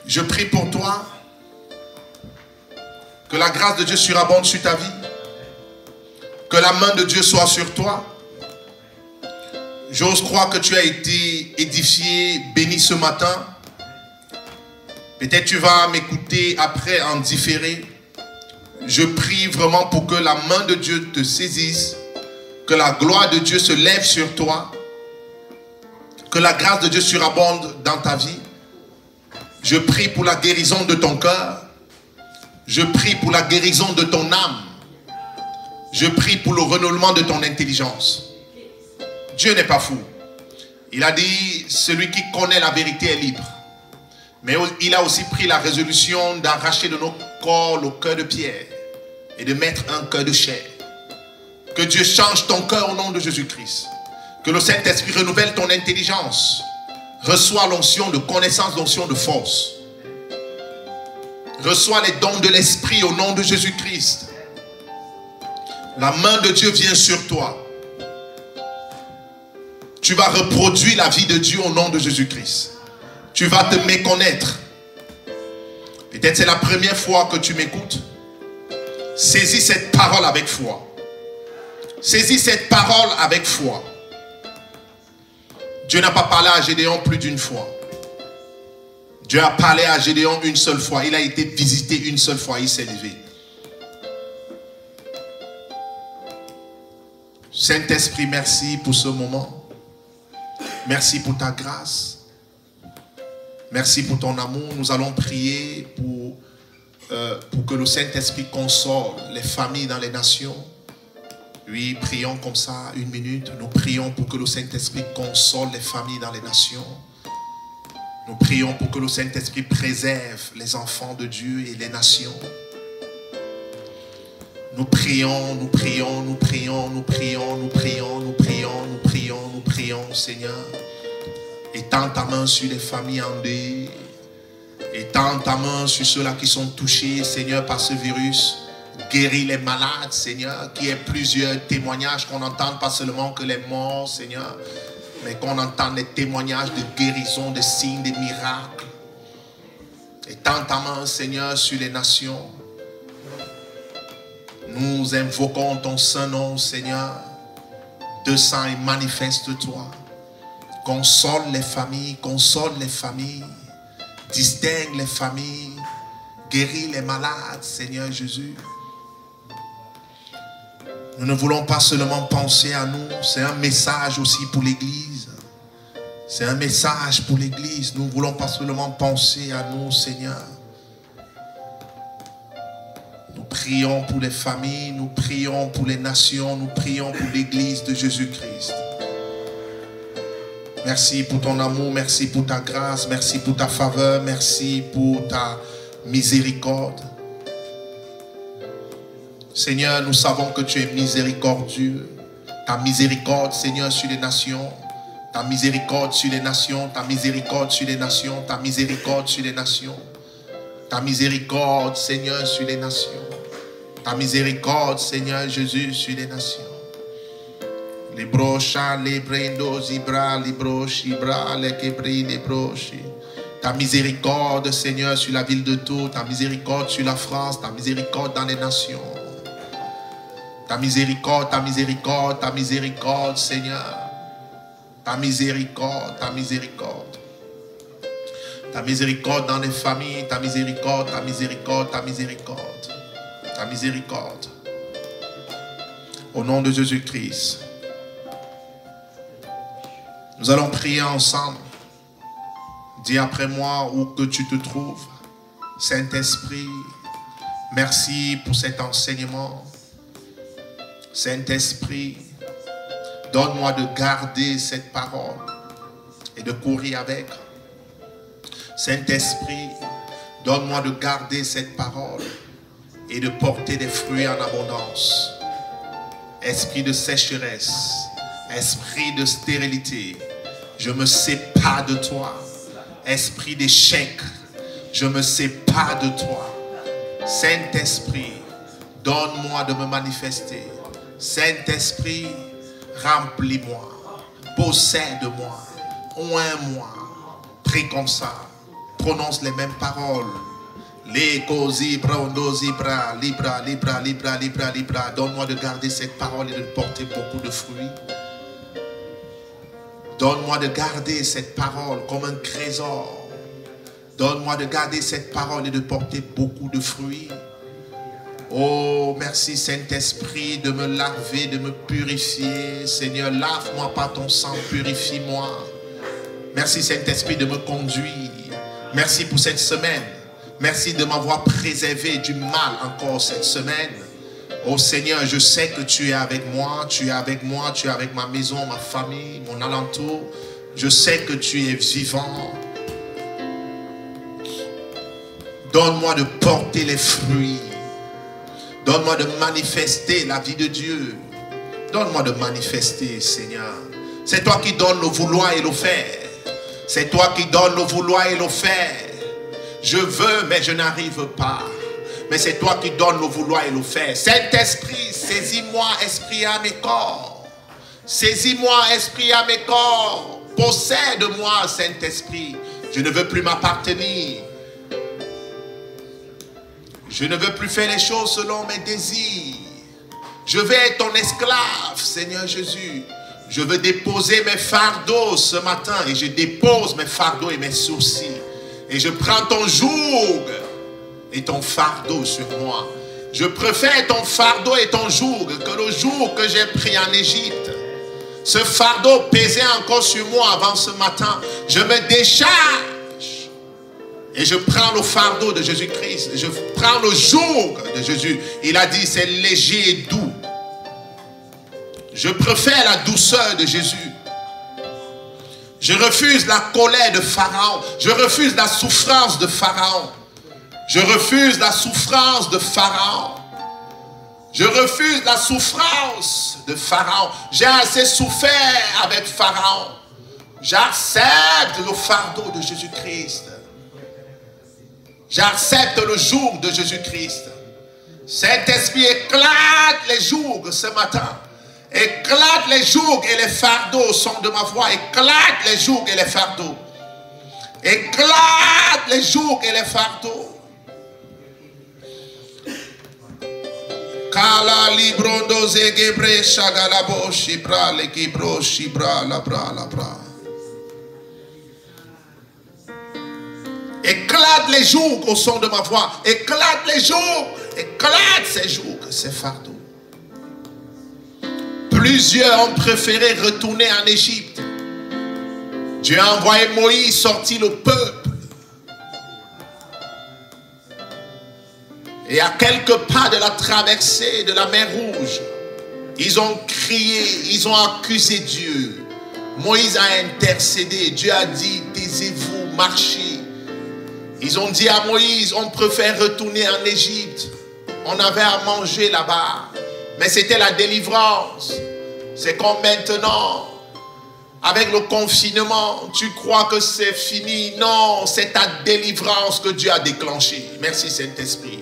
Je prie pour toi. Que la grâce de Dieu surabonde sur ta vie. Que la main de Dieu soit sur toi. J'ose croire que tu as été édifié, béni ce matin. Peut-être tu vas m'écouter après en différé. Je prie vraiment pour que la main de Dieu te saisisse. Que la gloire de Dieu se lève sur toi. Que la grâce de Dieu surabonde dans ta vie. Je prie pour la guérison de ton cœur. Je prie pour la guérison de ton âme. Je prie pour le renouvellement de ton intelligence. Dieu n'est pas fou. Il a dit, celui qui connaît la vérité est libre. Mais il a aussi pris la résolution d'arracher de nos corps le cœur de pierre et de mettre un cœur de chair. Que Dieu change ton cœur au nom de Jésus-Christ. Que le Saint-Esprit renouvelle ton intelligence. Reçois l'onction de connaissance, l'onction de force. Reçois les dons de l'Esprit au nom de Jésus-Christ. La main de Dieu vient sur toi. Tu vas reproduire la vie de Dieu au nom de Jésus-Christ. Tu vas te méconnaître. Peut-être c'est la première fois que tu m'écoutes. Saisis cette parole avec foi. Saisis cette parole avec foi. Dieu n'a pas parlé à Gédéon plus d'une fois. Dieu a parlé à Gédéon une seule fois. Il a été visité une seule fois. Il s'est levé. Saint-Esprit, merci pour ce moment. Merci pour ta grâce. Merci pour ton amour. Nous allons prier pour que le Saint-Esprit console les familles dans les nations. Oui, prions comme ça, 1 minute. Nous prions pour que le Saint-Esprit console les familles dans les nations. Nous prions pour que le Saint-Esprit préserve les enfants de Dieu et les nations. Nous prions, nous prions, nous prions, nous prions, nous prions, nous prions, nous prions, nous prions, Seigneur. Étends ta main sur les familles en deuil. Étends ta main sur ceux-là qui sont touchés, Seigneur, par ce virus. Guéris les malades, Seigneur. Qu'il y ait plusieurs témoignages, qu'on n'entende pas seulement que les morts, Seigneur, mais qu'on entende les témoignages de guérison, de signes, de miracles. Étends ta main, Seigneur, sur les nations. Nous invoquons ton saint nom, Seigneur. Descends et manifeste-toi. Console les familles, console les familles. Distingue les familles. Guéris les malades, Seigneur Jésus. Nous ne voulons pas seulement penser à nous. C'est un message aussi pour l'Église. C'est un message pour l'Église. Nous ne voulons pas seulement penser à nous, Seigneur. Nous prions pour les familles, nous prions pour les nations, nous prions pour l'Église de Jésus-Christ. Merci pour ton amour, merci pour ta grâce, merci pour ta faveur, merci pour ta miséricorde. Seigneur, nous savons que tu es miséricordieux. Ta miséricorde, Seigneur, sur les nations. Ta miséricorde sur les nations, ta miséricorde sur les nations, ta miséricorde sur les nations. Ta miséricorde, Seigneur, sur les nations. Ta miséricorde, Seigneur Jésus, sur les nations. Les brochas, les brindos, ibra, les broches, ibra, les québris, les broches. Ta miséricorde, Seigneur, sur la ville de Tours. Ta miséricorde sur la France. Ta miséricorde dans les nations. Ta miséricorde, ta miséricorde, ta miséricorde, Seigneur. Ta miséricorde, ta miséricorde. Ta miséricorde dans les familles. Ta miséricorde, ta miséricorde, ta miséricorde. Ta miséricorde. Au nom de Jésus-Christ. Nous allons prier ensemble. Dis après moi où que tu te trouves. Saint-Esprit, merci pour cet enseignement. Saint-Esprit, donne-moi de garder cette parole et de courir avec. Saint-Esprit, donne-moi de garder cette parole et de porter des fruits en abondance. Esprit de sécheresse, esprit de stérilité, je me sépare de toi. Esprit d'échec, je me sépare de toi. Saint-Esprit, donne-moi de me manifester. Saint-Esprit, remplis-moi, possède-moi, oins-moi. Prie comme ça, prononce les mêmes paroles. Donne-moi de garder cette parole et de porter beaucoup de fruits. Donne-moi de garder cette parole comme un trésor. Donne-moi de garder cette parole et de porter beaucoup de fruits. Oh, merci Saint-Esprit de me laver, de me purifier. Seigneur, lave-moi par ton sang, purifie-moi. Merci Saint-Esprit de me conduire. Merci pour cette semaine. Merci de m'avoir préservé du mal encore cette semaine. Oh Seigneur, je sais que tu es avec moi, tu es avec moi, tu es avec ma maison, ma famille, mon alentour. Je sais que tu es vivant. Donne-moi de porter les fruits. Donne-moi de manifester la vie de Dieu. Donne-moi de manifester, Seigneur. C'est toi qui donnes le vouloir et le faire. C'est toi qui donnes le vouloir et le faire. Je veux, mais je n'arrive pas. Mais c'est toi qui donnes le vouloir et le faire. Saint-Esprit, saisis-moi, esprit à mes corps. Saisis-moi, esprit à mes corps. Possède-moi, Saint-Esprit. Je ne veux plus m'appartenir. Je ne veux plus faire les choses selon mes désirs. Je veux être ton esclave, Seigneur Jésus. Je veux déposer mes fardeaux ce matin. Et je dépose mes fardeaux et mes soucis. Et je prends ton joug et ton fardeau sur moi. Je préfère ton fardeau et ton joug que le joug que j'ai pris en Égypte. Ce fardeau pesait encore sur moi avant ce matin. Je me décharge. Et je prends le fardeau de Jésus-Christ. Je prends le joug de Jésus. Il a dit c'est léger et doux. Je préfère la douceur de Jésus. Je refuse la colère de Pharaon. Je refuse la souffrance de Pharaon. Je refuse la souffrance de Pharaon. Je refuse la souffrance de Pharaon. J'ai assez souffert avec Pharaon. J'accepte le fardeau de Jésus-Christ. J'accepte le joug de Jésus-Christ. Saint-Esprit, éclate les jougs ce matin. Éclate les jougs et les fardeaux au son de ma voix. Éclate les jougs et les fardeaux. Éclate les jougs et les fardeaux. Kala librondo zegebre shagalabo shibra le gibro shibra labra labra. Éclate les jougs au son de ma voix. Éclate les jougs. Éclate ces jougs, ces fardeaux. Plusieurs ont préféré retourner en Égypte. Dieu a envoyé Moïse sortir le peuple. Et à quelques pas de la traversée de la mer Rouge, ils ont crié, ils ont accusé Dieu. Moïse a intercédé. Dieu a dit, taisez-vous, marchez. Ils ont dit à Moïse, on préfère retourner en Égypte. On avait à manger là-bas. Mais c'était la délivrance. C'est comme maintenant, avec le confinement, tu crois que c'est fini. Non, c'est ta délivrance que Dieu a déclenchée. Merci Saint-Esprit.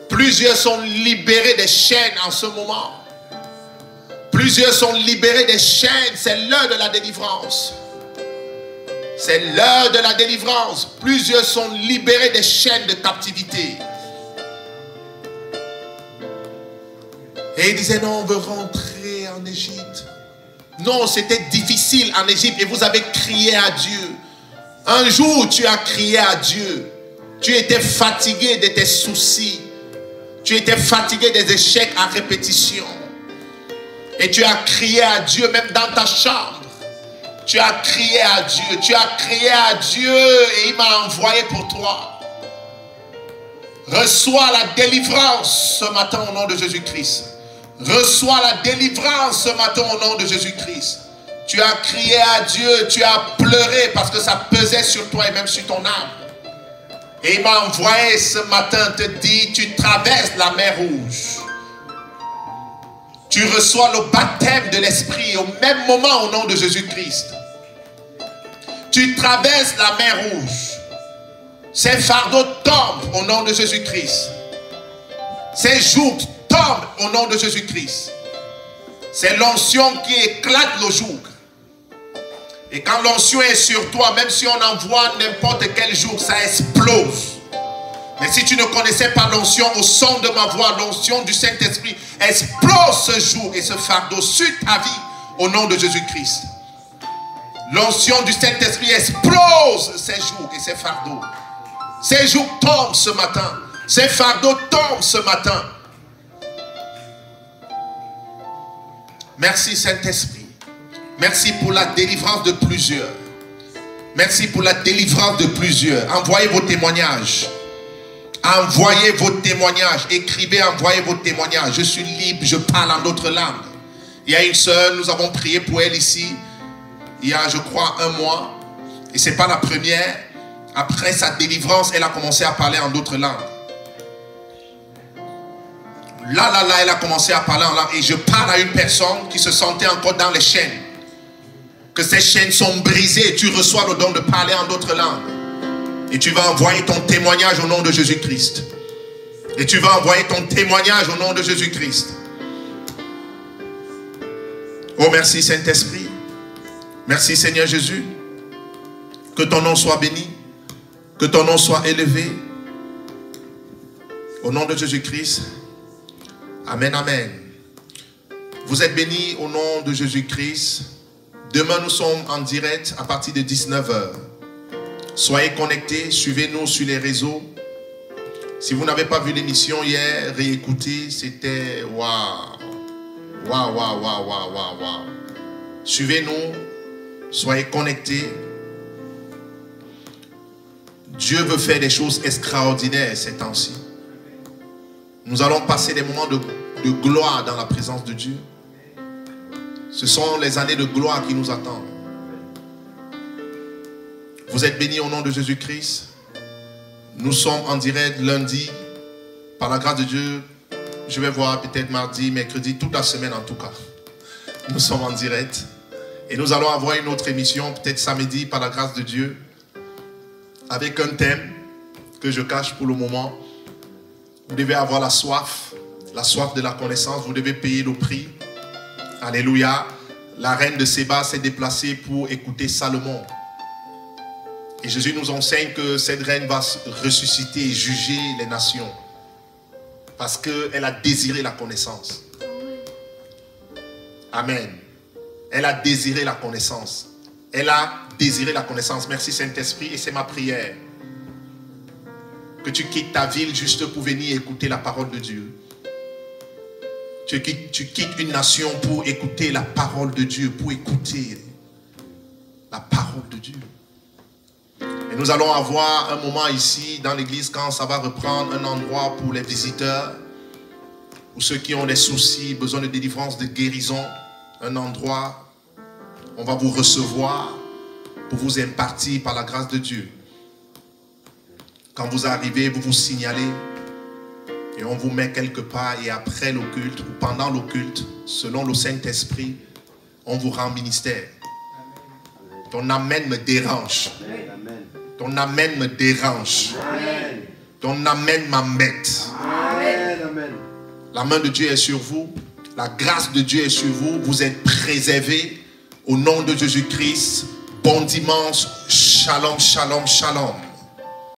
Plusieurs sont libérés des chaînes en ce moment. Plusieurs sont libérés des chaînes. C'est l'heure de la délivrance. C'est l'heure de la délivrance. Plusieurs sont libérés des chaînes de captivité. Et ils disaient, non, on veut rentrer en Égypte. Non, c'était difficile en Égypte et vous avez crié à Dieu. Un jour, tu as crié à Dieu. Tu étais fatigué de tes soucis. Tu étais fatigué des échecs à répétition. Et tu as crié à Dieu, même dans ta chambre. Tu as crié à Dieu. Tu as crié à Dieu et il m'a envoyé pour toi. Reçois la délivrance ce matin au nom de Jésus-Christ. Reçois la délivrance ce matin au nom de Jésus-Christ. Tu as crié à Dieu, tu as pleuré parce que ça pesait sur toi et même sur ton âme. Et il m'a envoyé ce matin te dire, tu traverses la mer Rouge. Tu reçois le baptême de l'Esprit au même moment au nom de Jésus-Christ. Tu traverses la mer Rouge. Ces fardeaux tombent au nom de Jésus-Christ. Ces jougs tombent au nom de Jésus-Christ. C'est l'onction qui éclate le joug. Et quand l'onction est sur toi, même si on envoie n'importe quel joug, ça explose. Mais si tu ne connaissais pas l'onction, au son de ma voix, l'onction du Saint-Esprit explose ce joug et ce fardeau sur ta vie au nom de Jésus-Christ. L'onction du Saint-Esprit explose ces jougs et ces fardeaux. Ces jougs tombent ce matin. Ces fardeaux tombent ce matin. Merci Saint-Esprit. Merci pour la délivrance de plusieurs. Merci pour la délivrance de plusieurs. Envoyez vos témoignages. Envoyez vos témoignages. Écrivez, envoyez vos témoignages. Je suis libre, je parle en d'autres langues. Il y a une sœur, nous avons prié pour elle ici. Il y a, je crois, 1 mois. Et ce n'est pas la première. Après sa délivrance, elle a commencé à parler en d'autres langues. Là, elle a commencé à parler en langue. Et je parle à une personne qui se sentait encore dans les chaînes. Que ces chaînes sont brisées et tu reçois le don de parler en d'autres langues. Et tu vas envoyer ton témoignage au nom de Jésus-Christ. Et tu vas envoyer ton témoignage au nom de Jésus-Christ. Oh, merci Saint-Esprit. Merci Seigneur Jésus. Que ton nom soit béni. Que ton nom soit élevé. Au nom de Jésus-Christ. Amen, amen. Vous êtes bénis au nom de Jésus-Christ. Demain, nous sommes en direct à partir de 19 h. Soyez connectés, suivez-nous sur les réseaux. Si vous n'avez pas vu l'émission hier, réécoutez, c'était waouh. Waouh, waouh, waouh, waouh, waouh, waouh. Suivez-nous, soyez connectés. Dieu veut faire des choses extraordinaires ces temps-ci. Nous allons passer des moments de gloire dans la présence de Dieu. Ce sont les années de gloire qui nous attendent. Vous êtes bénis au nom de Jésus-Christ. Nous sommes en direct lundi. Par la grâce de Dieu, je vais voir peut-être mardi, mercredi, toute la semaine en tout cas. Nous sommes en direct. Et nous allons avoir une autre émission, peut-être samedi, par la grâce de Dieu, avec un thème que je cache pour le moment. Vous devez avoir la soif de la connaissance. Vous devez payer le prix. Alléluia. La reine de Séba s'est déplacée pour écouter Salomon. Et Jésus nous enseigne que cette reine va ressusciter et juger les nations. Parce qu'elle a désiré la connaissance. Amen. Elle a désiré la connaissance. Elle a désiré la connaissance. Merci Saint-Esprit. Et c'est ma prière. Que tu quittes ta ville juste pour venir écouter la parole de Dieu. Tu quittes une nation pour écouter la parole de Dieu. Pour écouter la parole de Dieu. Et nous allons avoir un moment ici dans l'église quand ça va reprendre, un endroit pour les visiteurs, pour ceux qui ont des soucis, besoin de délivrance, de guérison, un endroit où on va vous recevoir pour vous impartir par la grâce de Dieu. Quand vous arrivez, vous vous signalez et on vous met quelque part et après l'occulte ou pendant l'occulte, selon le Saint-Esprit, on vous rend ministère. Ton amen me dérange. Ton amen me dérange. Amen. Ton amen m'embête. La main de Dieu est sur vous. La grâce de Dieu est sur vous. Vous êtes préservés. Au nom de Jésus-Christ. Bon dimanche. Shalom, shalom, shalom.